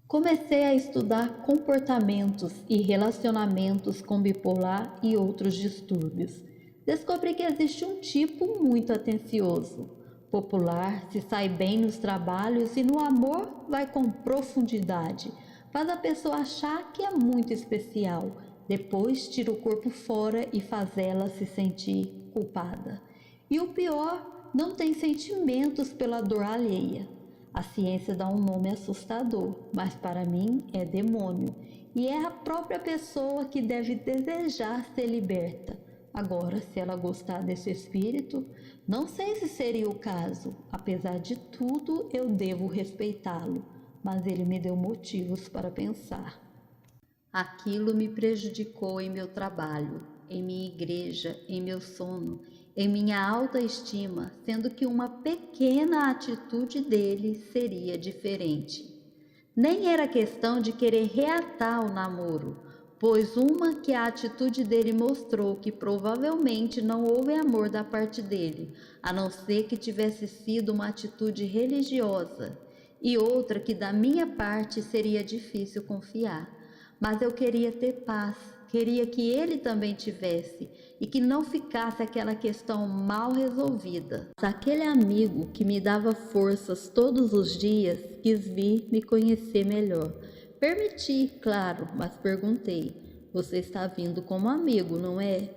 Comecei a estudar comportamentos e relacionamentos com bipolar e outros distúrbios. Descobri que existe um tipo muito atencioso, popular, se sai bem nos trabalhos e no amor vai com profundidade, faz a pessoa achar que é muito especial, depois tira o corpo fora e faz ela se sentir culpada. E o pior, não tem sentimentos pela dor alheia. A ciência dá um nome assustador, mas para mim é demônio, e é a própria pessoa que deve desejar ser liberta. Agora, se ela gostar desse espírito, não sei se seria o caso. Apesar de tudo, eu devo respeitá-lo, mas ele me deu motivos para pensar. Aquilo me prejudicou em meu trabalho, em minha igreja, em meu sono, em minha autoestima, sendo que uma pequena atitude dele seria diferente. Nem era questão de querer reatar o namoro, pois uma que a atitude dele mostrou que provavelmente não houve amor da parte dele, a não ser que tivesse sido uma atitude religiosa, e outra que da minha parte seria difícil confiar. Mas eu queria ter paz, queria que ele também tivesse, e que não ficasse aquela questão mal resolvida. Mas aquele amigo que me dava forças todos os dias quis vir me conhecer melhor. Permiti, claro, mas perguntei: Você está vindo como amigo, não é?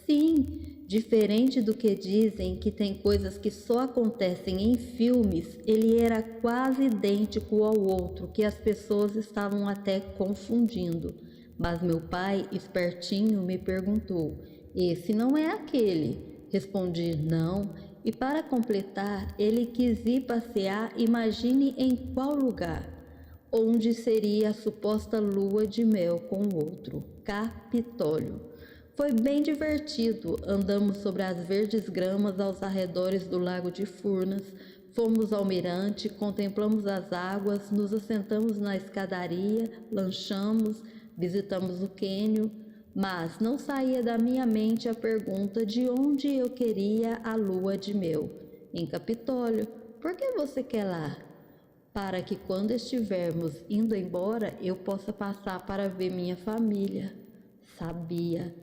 Sim, diferente do que dizem que tem coisas que só acontecem em filmes, ele era quase idêntico ao outro, que as pessoas estavam até confundindo. Mas meu pai, espertinho, me perguntou: esse não é aquele? Respondi: não. E para completar, ele quis ir passear, imagine em qual lugar. Onde seria a suposta lua de mel com o outro, Capitólio. Foi bem divertido, andamos sobre as verdes gramas aos arredores do lago de Furnas, fomos ao mirante, contemplamos as águas, nos assentamos na escadaria, lanchamos, visitamos o cânion, mas não saía da minha mente a pergunta de onde eu queria a lua de mel. Em Capitólio. Por que você quer lá? Para que quando estivermos indo embora, eu possa passar para ver minha família. Sabia.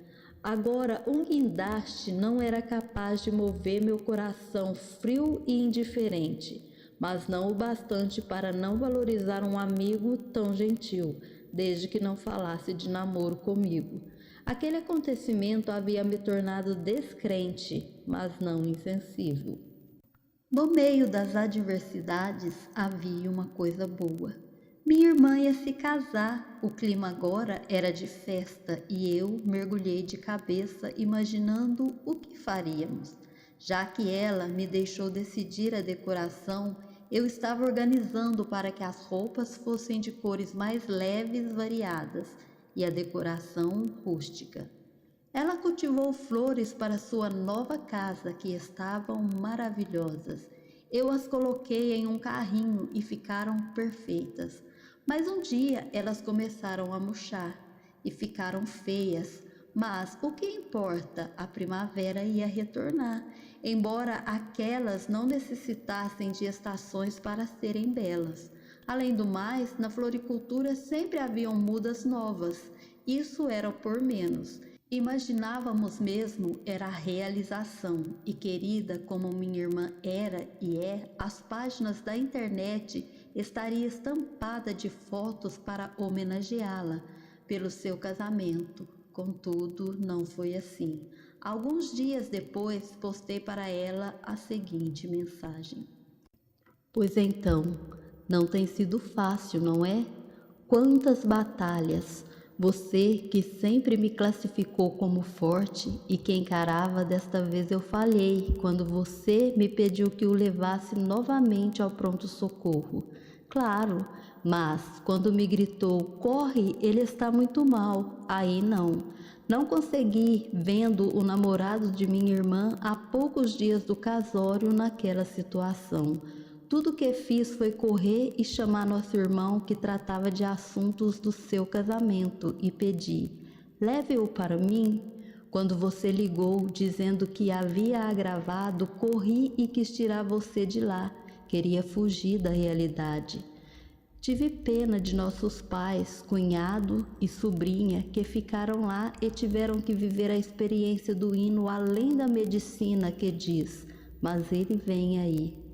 Agora, um guindaste não era capaz de mover meu coração frio e indiferente, mas não o bastante para não valorizar um amigo tão gentil, desde que não falasse de namoro comigo. Aquele acontecimento havia me tornado descrente, mas não insensível. No meio das adversidades havia uma coisa boa. Minha irmã ia se casar, o clima agora era de festa e eu mergulhei de cabeça imaginando o que faríamos. Já que ela me deixou decidir a decoração, eu estava organizando para que as roupas fossem de cores mais leves, variadas, e a decoração rústica. Ela cultivou flores para sua nova casa, que estavam maravilhosas. Eu as coloquei em um carrinho e ficaram perfeitas. Mas um dia elas começaram a murchar e ficaram feias. Mas o que importa? A primavera ia retornar, embora aquelas não necessitassem de estações para serem belas. Além do mais, na floricultura sempre haviam mudas novas. Isso era por menos. Imaginávamos mesmo era a realização, e querida como minha irmã era e é, as páginas da internet estaria estampada de fotos para homenageá-la pelo seu casamento. Contudo, não foi assim. Alguns dias depois, postei para ela a seguinte mensagem: pois então, não tem sido fácil, não é? Quantas batalhas! Você, que sempre me classificou como forte e que encarava, desta vez eu falhei quando você me pediu que o levasse novamente ao pronto-socorro. Claro, mas quando me gritou, corre, ele está muito mal, aí não. Não consegui, vendo o namorado de minha irmã há poucos dias do casório naquela situação. Tudo que fiz foi correr e chamar nosso irmão que tratava de assuntos do seu casamento e pedi: leve-o para mim. Quando você ligou dizendo que havia agravado, corri e quis tirar você de lá. Queria fugir da realidade. Tive pena de nossos pais, cunhado e sobrinha, que ficaram lá e tiveram que viver a experiência do hino além da medicina que diz: mas ele vem aí.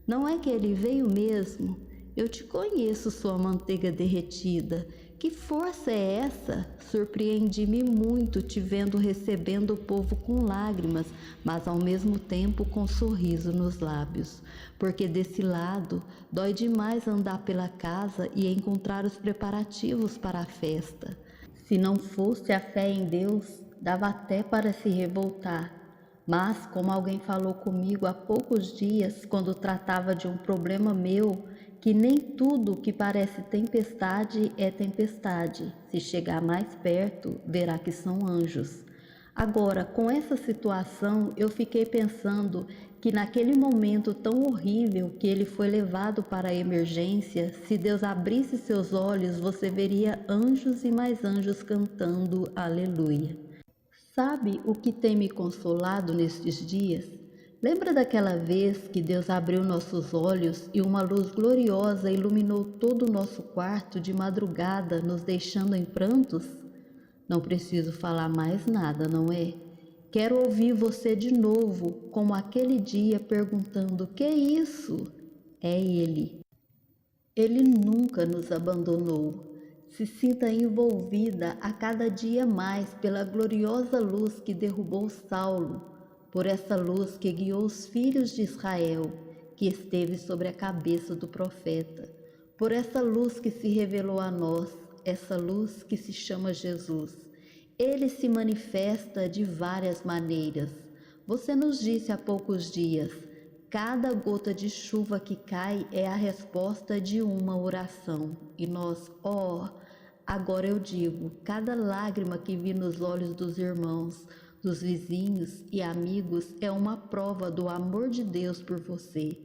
Não é que ele veio mesmo? Eu te conheço, sua manteiga derretida. Que força é essa? Surpreendi-me muito te vendo recebendo o povo com lágrimas, mas ao mesmo tempo com sorriso nos lábios. Porque desse lado dói demais andar pela casa e encontrar os preparativos para a festa. Se não fosse a fé em Deus, dava até para se revoltar. Mas, como alguém falou comigo há poucos dias, quando tratava de um problema meu, que nem tudo que parece tempestade é tempestade. Se chegar mais perto, verá que são anjos. Agora, com essa situação, eu fiquei pensando que naquele momento tão horrível que ele foi levado para a emergência, se Deus abrisse seus olhos, você veria anjos e mais anjos cantando aleluia. Sabe o que tem me consolado nestes dias? Lembra daquela vez que Deus abriu nossos olhos e uma luz gloriosa iluminou todo o nosso quarto de madrugada, nos deixando em prantos? Não preciso falar mais nada, não é? Quero ouvir você de novo, como aquele dia, perguntando: que é isso? É Ele. Ele nunca nos abandonou. Se sinta envolvida a cada dia mais pela gloriosa luz que derrubou Saulo, por essa luz que guiou os filhos de Israel, que esteve sobre a cabeça do profeta, por essa luz que se revelou a nós, essa luz que se chama Jesus. Ele se manifesta de várias maneiras. Você nos disse há poucos dias, cada gota de chuva que cai é a resposta de uma oração. E nós, agora eu digo, cada lágrima que vi nos olhos dos irmãos, dos vizinhos e amigos é uma prova do amor de Deus por você.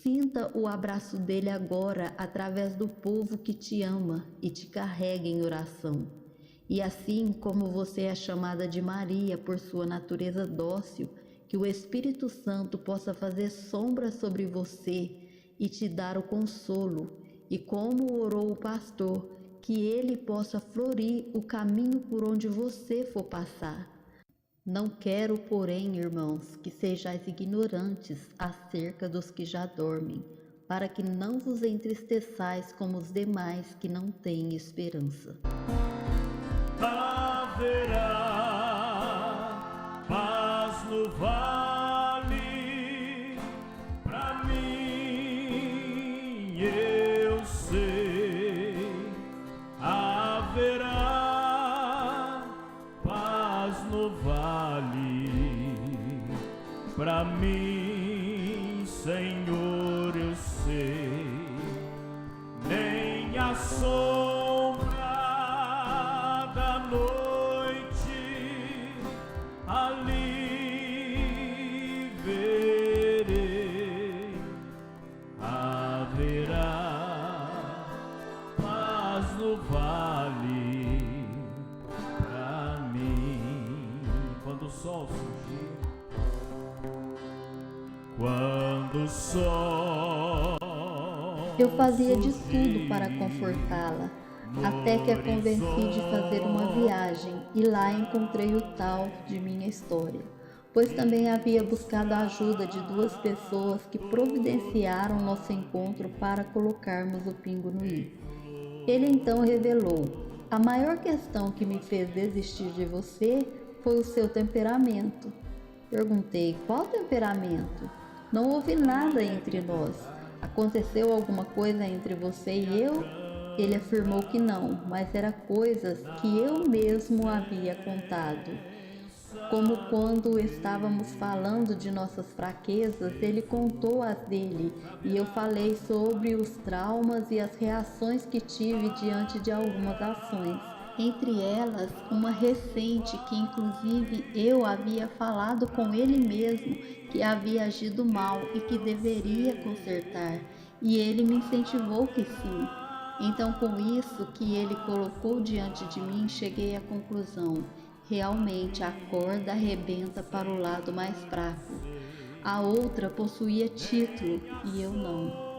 Sinta o abraço dele agora através do povo que te ama e te carrega em oração. E assim como você é chamada de Maria por sua natureza dócil, que o Espírito Santo possa fazer sombra sobre você e te dar o consolo, e como orou o pastor, que ele possa florir o caminho por onde você for passar. Não quero, porém, irmãos, que sejais ignorantes acerca dos que já dormem, para que não vos entristeçais como os demais que não têm esperança. Haverá paz no vale, pra mim eu sei. Haverá paz no vale, pra mim, Senhor, eu sei. Nem a sombra da noite ali verei. Haverá paz no vale pra mim. Quando o sol surgir, quando o sol Eu fazia de tudo para confortá-la, até que a convenci de fazer uma viagem e lá encontrei o tal de minha história, pois também havia buscado a ajuda de 2 pessoas que providenciaram nosso encontro para colocarmos o pingo no i. Ele então revelou: a maior questão que me fez desistir de você foi o seu temperamento. Perguntei: qual temperamento? Não houve nada entre nós. Aconteceu alguma coisa entre você e eu? Ele afirmou que não, mas eram coisas que eu mesmo havia contado. Como quando estávamos falando de nossas fraquezas, ele contou as dele e eu falei sobre os traumas e as reações que tive diante de algumas ações. Entre elas, uma recente que inclusive eu havia falado com ele mesmo que havia agido mal e que deveria consertar, e ele me incentivou que sim. Então, com isso que ele colocou diante de mim, cheguei à conclusão: realmente a corda arrebenta para o lado mais fraco. A outra possuía título e eu não.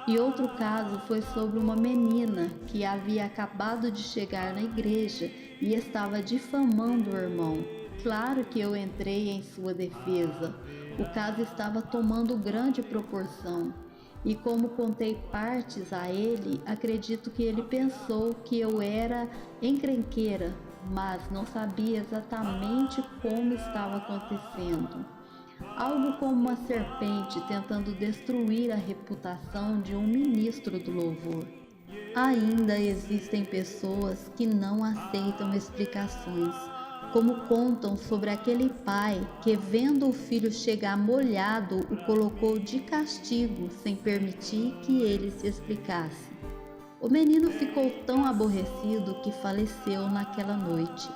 E outro caso foi sobre uma menina que havia acabado de chegar na igreja e estava difamando o irmão. Claro que eu entrei em sua defesa. O caso estava tomando grande proporção. E como contei partes a ele, acredito que ele pensou que eu era encrenqueira, mas não sabia exatamente como estava acontecendo. Algo como uma serpente tentando destruir a reputação de um ministro do louvor. Ainda existem pessoas que não aceitam explicações, como contam sobre aquele pai que, vendo o filho chegar molhado, o colocou de castigo sem permitir que ele se explicasse. O menino ficou tão aborrecido que faleceu naquela noite.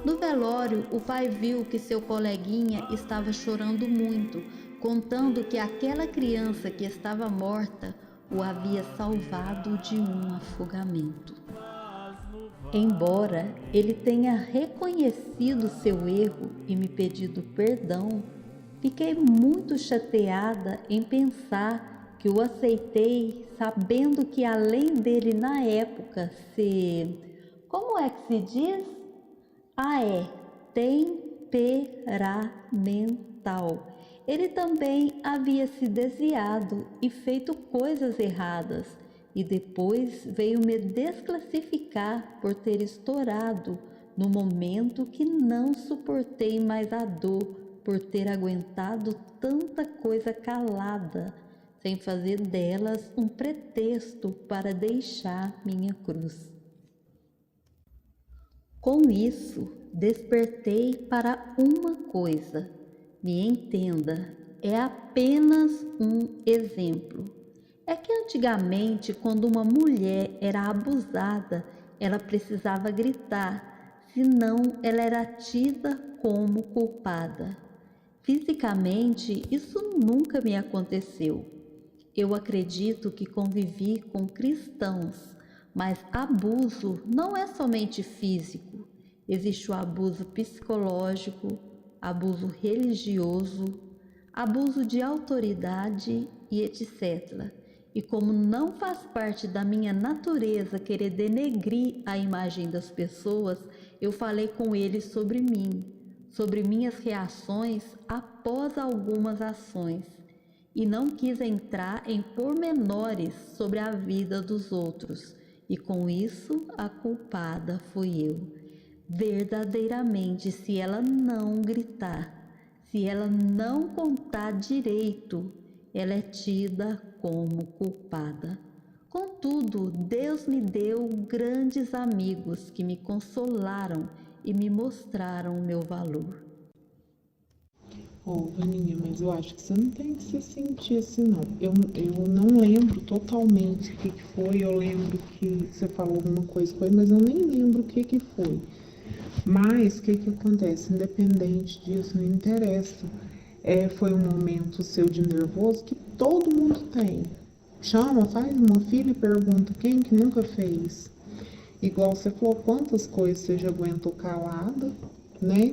No velório, o pai viu que seu coleguinha estava chorando muito, contando que aquela criança que estava morta o havia salvado de um afogamento. Embora ele tenha reconhecido seu erro e me pedido perdão, fiquei muito chateada em pensar que o aceitei sabendo que além dele na época como é que se diz? Temperamental. Ele também havia se desviado e feito coisas erradas. e depois veio me desclassificar por ter estourado no momento que não suportei mais a dor por ter aguentado tanta coisa calada, sem fazer delas um pretexto para deixar minha cruz. Com isso, despertei para uma coisa. Me entenda, é apenas um exemplo. É que antigamente, quando uma mulher era abusada, ela precisava gritar, senão ela era tida como culpada. Fisicamente, isso nunca me aconteceu. Eu acredito que convivi com cristãos, mas abuso não é somente físico. Existe o abuso psicológico, abuso religioso, abuso de autoridade e etc. E como não faz parte da minha natureza querer denegrir a imagem das pessoas, eu falei com eles sobre mim, sobre minhas reações após algumas ações, e não quis entrar em pormenores sobre a vida dos outros, e com isso a culpada fui eu. Verdadeiramente, se ela não gritar, se ela não contar direito, ela é tida como culpada. Contudo, Deus me deu grandes amigos que me consolaram e me mostraram o meu valor. Vaninha, mas eu acho que você não tem que se sentir assim, não. Eu não lembro totalmente o que foi. Eu lembro que você falou alguma coisa com ele, mas eu nem lembro o que foi. Mas o que acontece? Independente disso, não interessa. Foi um momento seu de nervoso que todo mundo tem. Chama, faz uma filha e pergunta quem que nunca fez. Igual você falou, quantas coisas você já aguentou calada, né?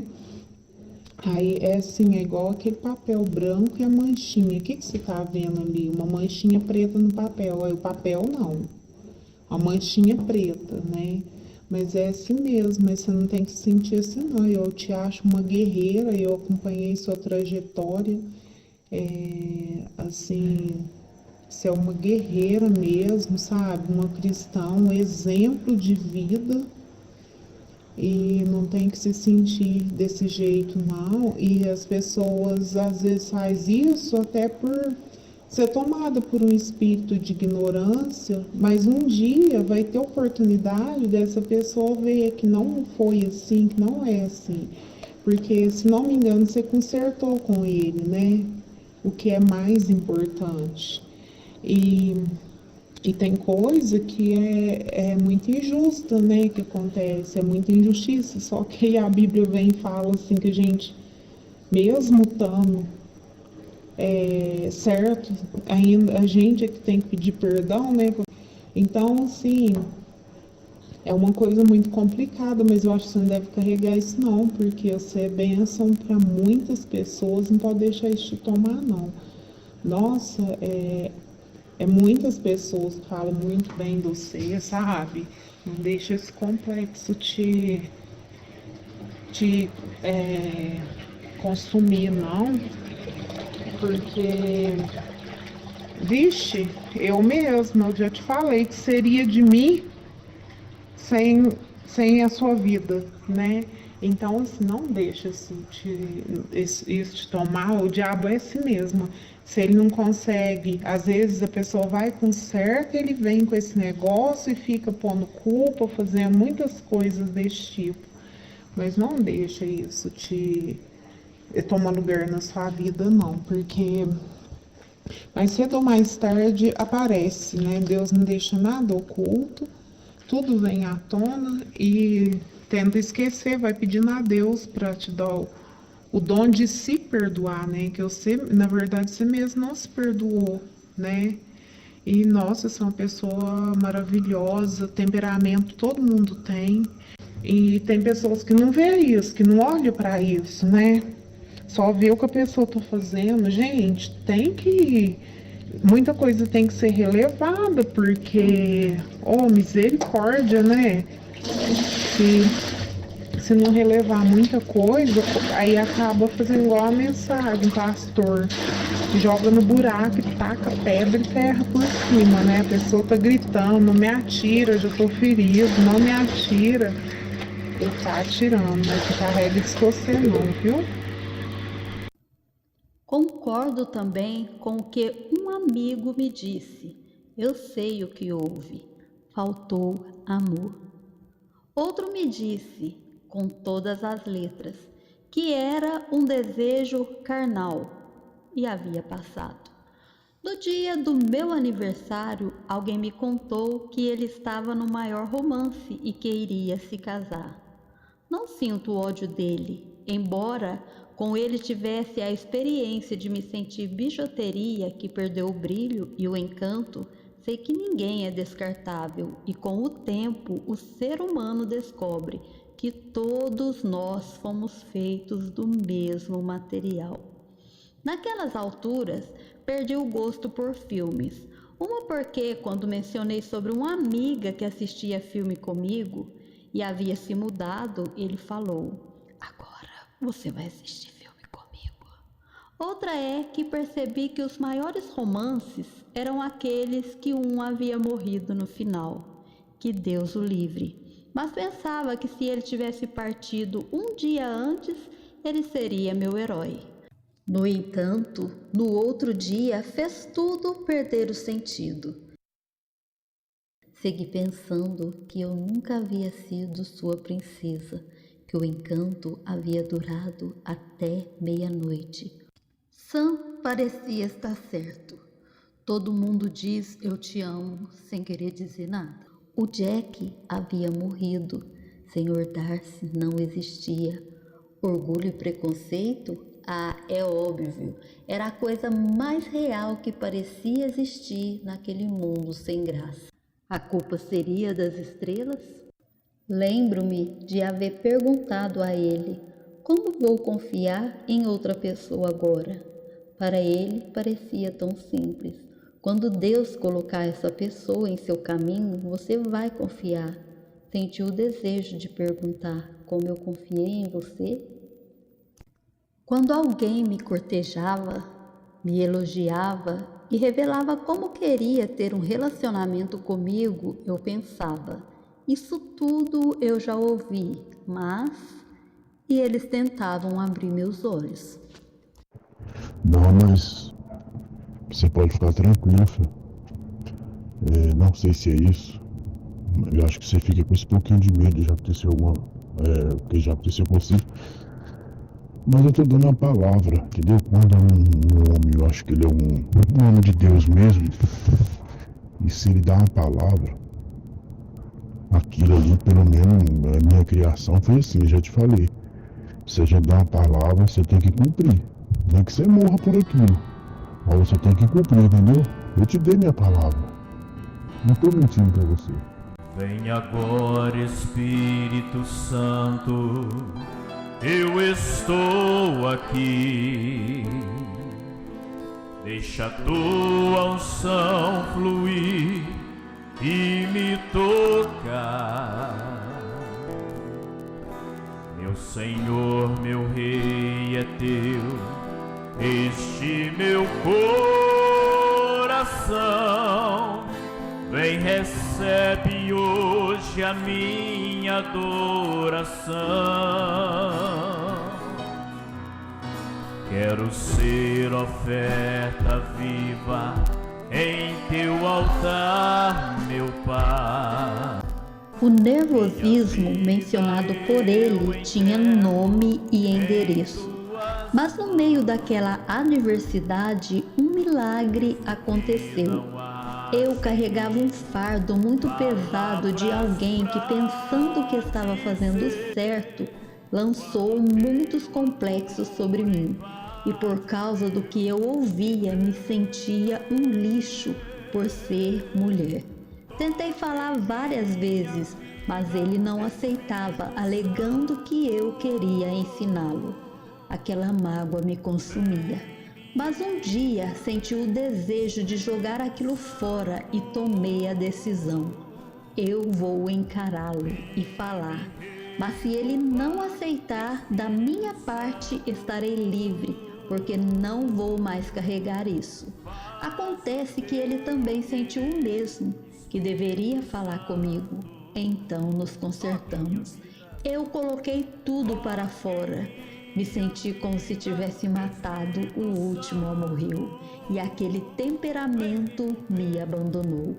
Aí é assim, é igual aquele papel branco e a manchinha. O que você tá vendo ali? Uma manchinha preta no papel. Aí o papel não. A manchinha preta, né? Mas é assim mesmo, mas você não tem que se sentir assim não. Eu te acho uma guerreira, eu acompanhei sua trajetória. Assim, você é uma guerreira mesmo, sabe? Uma cristã, um exemplo de vida. E não tem que se sentir desse jeito não. E as pessoas às vezes fazem isso até por ser tomada por um espírito de ignorância, mas um dia vai ter oportunidade dessa pessoa ver que não foi assim, que não é assim. Porque, se não me engano, você consertou com ele, né? O que é mais importante. E tem coisa que é muito injusta, né, que acontece, é muita injustiça, só que a Bíblia vem e fala assim que a gente, mesmo estando certo, ainda a gente é que tem que pedir perdão, né, então, assim, é uma coisa muito complicada, mas eu acho que você não deve carregar isso não, porque você é bênção para muitas pessoas, não pode deixar isso te tomar não. Nossa, muitas pessoas falam muito bem de você, sabe? Não deixa esse complexo te consumir, não. Porque, vixe, eu já te falei que seria de mim sem a sua vida, né? Então, assim, não deixa isso te tomar, o diabo é assim mesmo. Se ele não consegue, às vezes a pessoa vai com certo, ele vem com esse negócio e fica pondo culpa, fazendo muitas coisas desse tipo. Mas não deixa isso te tomar lugar na sua vida, não. Porque mais cedo ou mais tarde aparece, né? Deus não deixa nada oculto, tudo vem à tona e tenta esquecer, vai pedindo a Deus para te dar o dom de se perdoar, né? Que você, na verdade, você mesmo não se perdoou, né? E, nossa, você é uma pessoa maravilhosa, temperamento todo mundo tem. E tem pessoas que não vê isso, que não olham para isso, né? Só vê o que a pessoa tá fazendo. Gente, muita coisa tem que ser relevada, porque, misericórdia, né? Se não relevar muita coisa, aí acaba fazendo igual a mensagem, pastor. joga no buraco e taca pedra e terra por cima, né? A pessoa tá gritando, não me atira, já tô ferido, não me atira. Ele tá atirando, mas não carrega de você não, viu? Concordo também com o que um amigo me disse. Eu sei o que houve. Faltou amor. Outro me disse, com todas as letras, que era um desejo carnal e havia passado. No dia do meu aniversário, alguém me contou que ele estava no maior romance e que iria se casar. Não sinto ódio dele, embora com ele tivesse a experiência de me sentir bijuteria que perdeu o brilho e o encanto. Sei que ninguém é descartável e com o tempo o ser humano descobre que todos nós fomos feitos do mesmo material. Naquelas alturas, perdi o gosto por filmes. Uma porque, quando mencionei sobre uma amiga que assistia filme comigo e havia se mudado, ele falou: "Agora você vai assistir filme comigo." Outra é que percebi que os maiores romances eram aqueles que um havia morrido no final. Que Deus o livre. Mas pensava que se ele tivesse partido um dia antes, ele seria meu herói. No entanto, no outro dia fez tudo perder o sentido. Segui pensando que eu nunca havia sido sua princesa, que o encanto havia durado até meia-noite. Sam parecia estar certo. Todo mundo diz eu te amo sem querer dizer nada. O Jack havia morrido. Senhor Darcy não existia. Orgulho e preconceito? Ah, é óbvio. Era a coisa mais real que parecia existir naquele mundo sem graça. A culpa seria das estrelas? Lembro-me de haver perguntado a ele: como vou confiar em outra pessoa agora? Para ele parecia tão simples. Quando Deus colocar essa pessoa em seu caminho, você vai confiar. Sentiu o desejo de perguntar: como eu confiei em você? Quando alguém me cortejava, me elogiava e revelava como queria ter um relacionamento comigo, eu pensava: isso tudo eu já ouvi, mas... E eles tentavam abrir meus olhos. Não, mas você pode ficar tranquilo, filho. Não sei se é isso. Eu acho que você fica com esse pouquinho de medo de já acontecer que já aconteceu com você. Mas eu tô dando uma palavra, entendeu? Quando um homem, eu acho que ele é um homem de Deus mesmo, e se ele dá uma palavra, aquilo ali, pelo menos, a minha criação foi assim, eu já te falei. Se a gente dá uma palavra, você tem que cumprir. Nem que você morra por aquilo. Mas você tem que cumprir, entendeu? Eu te dei minha palavra. Não tô mentindo pra você. Vem agora, Espírito Santo, eu estou aqui. Deixa a tua unção fluir e me tocar. Meu Senhor, meu Rei é teu, este meu coração. Vem, recebe hoje a minha adoração. Quero ser oferta viva em teu altar, meu Pai. O nervosismo mencionado por ele tinha nome e endereço. Mas no meio daquela adversidade, um milagre aconteceu. Eu carregava um fardo muito pesado de alguém que, pensando que estava fazendo certo, lançou muitos complexos sobre mim. E por causa do que eu ouvia, me sentia um lixo por ser mulher. Tentei falar várias vezes, mas ele não aceitava, alegando que eu queria ensiná-lo. Aquela mágoa me consumia. Mas um dia senti o desejo de jogar aquilo fora e tomei a decisão. Eu vou encará-lo e falar, mas se ele não aceitar, da minha parte estarei livre, porque não vou mais carregar isso. Acontece que ele também sentiu o mesmo, que deveria falar comigo. Então nos consertamos. Eu coloquei tudo para fora. Me senti como se tivesse matado o último amorreu, e aquele temperamento me abandonou,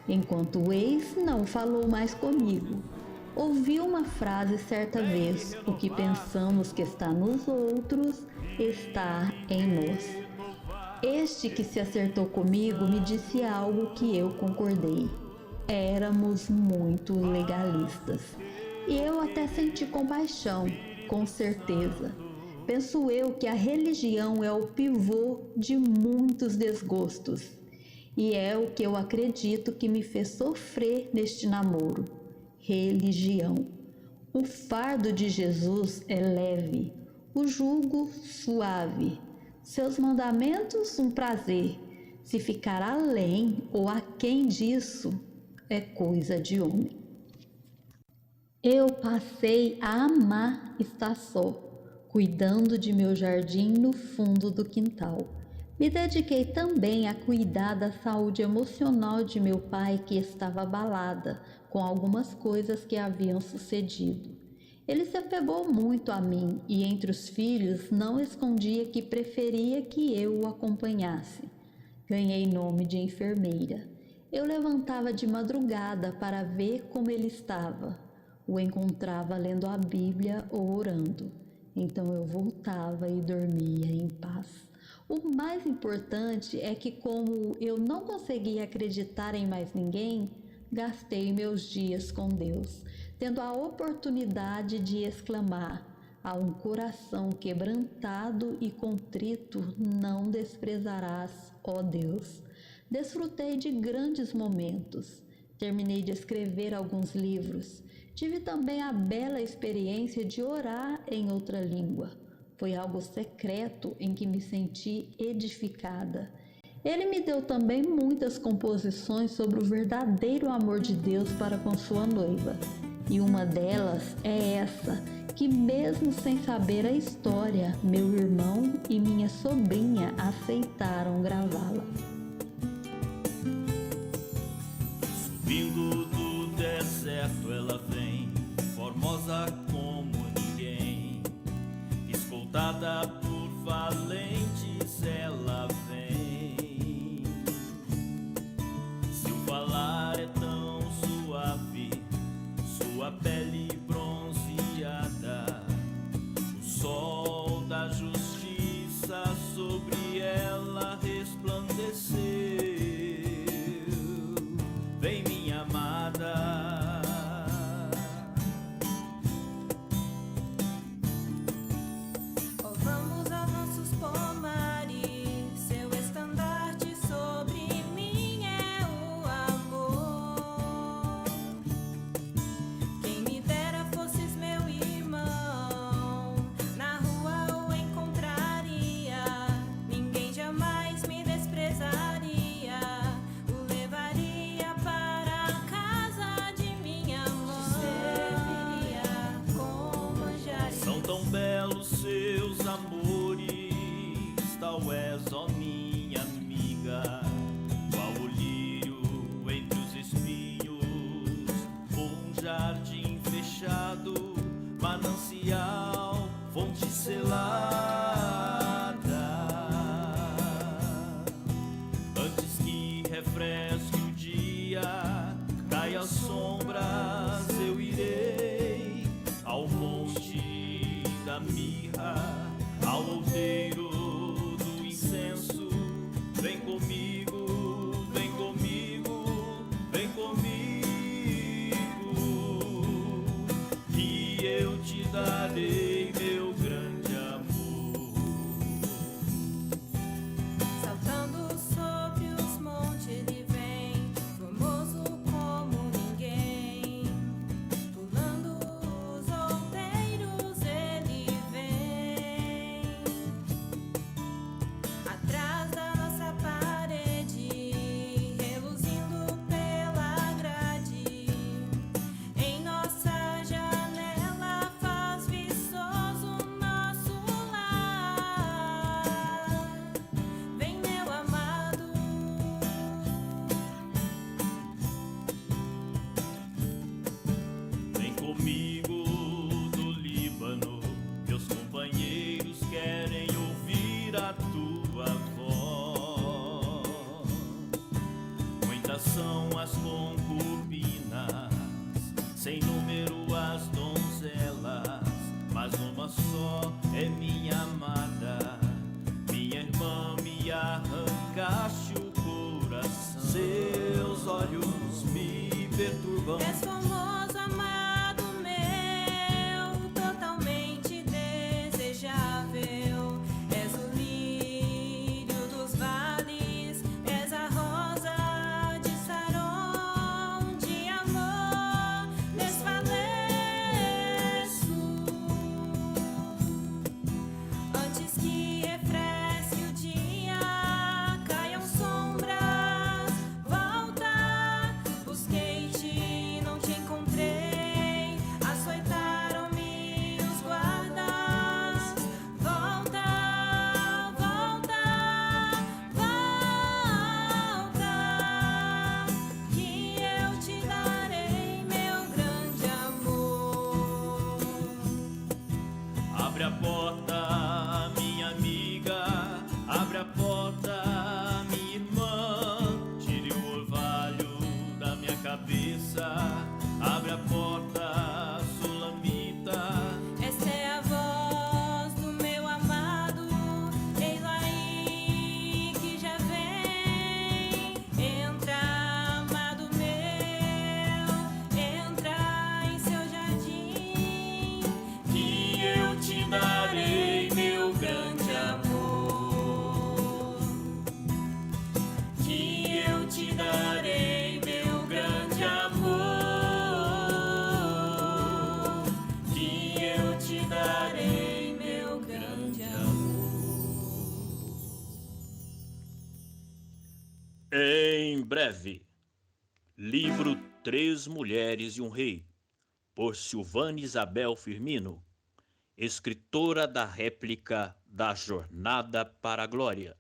enquanto o ex não falou mais comigo. Ouvi uma frase certa vez: o que pensamos que está nos outros está em nós. Este que se acertou comigo me disse algo que eu concordei. Éramos muito legalistas. E eu até senti compaixão, com certeza. Penso eu que a religião é o pivô de muitos desgostos. E é o que eu acredito que me fez sofrer neste namoro. Religião. O fardo de Jesus é leve, o jugo suave. Seus mandamentos um prazer. Se ficar além ou aquém disso, é coisa de homem. Eu passei a amar estar só, cuidando de meu jardim no fundo do quintal. Me dediquei também a cuidar da saúde emocional de meu pai, que estava abalada com algumas coisas que haviam sucedido. Ele se apegou muito a mim e entre os filhos não escondia que preferia que eu o acompanhasse. Ganhei nome de enfermeira. Eu levantava de madrugada para ver como ele estava. O encontrava lendo a Bíblia ou orando. Então eu voltava e dormia em paz. O mais importante é que, como eu não conseguia acreditar em mais ninguém, gastei meus dias com Deus, tendo a oportunidade de exclamar: a um coração quebrantado e contrito não desprezarás, ó Deus. Desfrutei de grandes momentos. Terminei de escrever alguns livros. Tive também a bela experiência de orar em outra língua. Foi algo secreto em que me senti edificada. Ele me deu também muitas composições sobre o verdadeiro amor de Deus para com sua noiva. E uma delas é essa, que mesmo sem saber a história, meu irmão e minha sobrinha aceitaram gravá-la. Subindo do deserto ela vem, formosa como ninguém, escoltada por valentes ela vem. Seu falar é tão suave, sua pele bronzeada, o sol da justiça sobre ela resplandeceu. Vem minha amada, concubinas, sem número as donzelas, mas uma só é minha amada. Minha irmã, me arrancaste o coração. Seus olhos me perturbam. És famoso, amado meu, totalmente desejável. És o lírio dos vales, és a rosa de Saron. De amor desfaleço, antes que refresque o dia, caiam sombras. Volta, busquei-te, não te encontrei. Açoitaram-me os guardas. Volta, volta, volta, que eu te darei meu grande amor. Abre a porta, minha amiga, abre a porta, minha irmã. Tire o orvalho da minha cabeça. Abre a porta, sulamita. Esta é a voz do meu amado, ei-lo aí que já vem. Entra, amado meu, entra em seu jardim, Que eu te darei meu grande amor. Que eu te darei meu grande amor. Que eu te darei meu grande amor. Em breve, livro Três Mulheres e um Rei, por Silvana Isabel Firmino, escritora da réplica da Jornada para a Glória.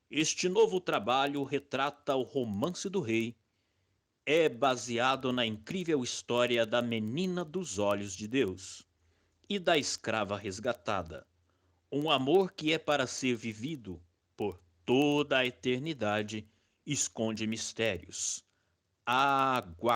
Este novo trabalho retrata o romance do rei. É baseado na incrível história da menina dos olhos de Deus e da escrava resgatada. Um amor que é para ser vivido por toda a eternidade esconde mistérios. Aguarde.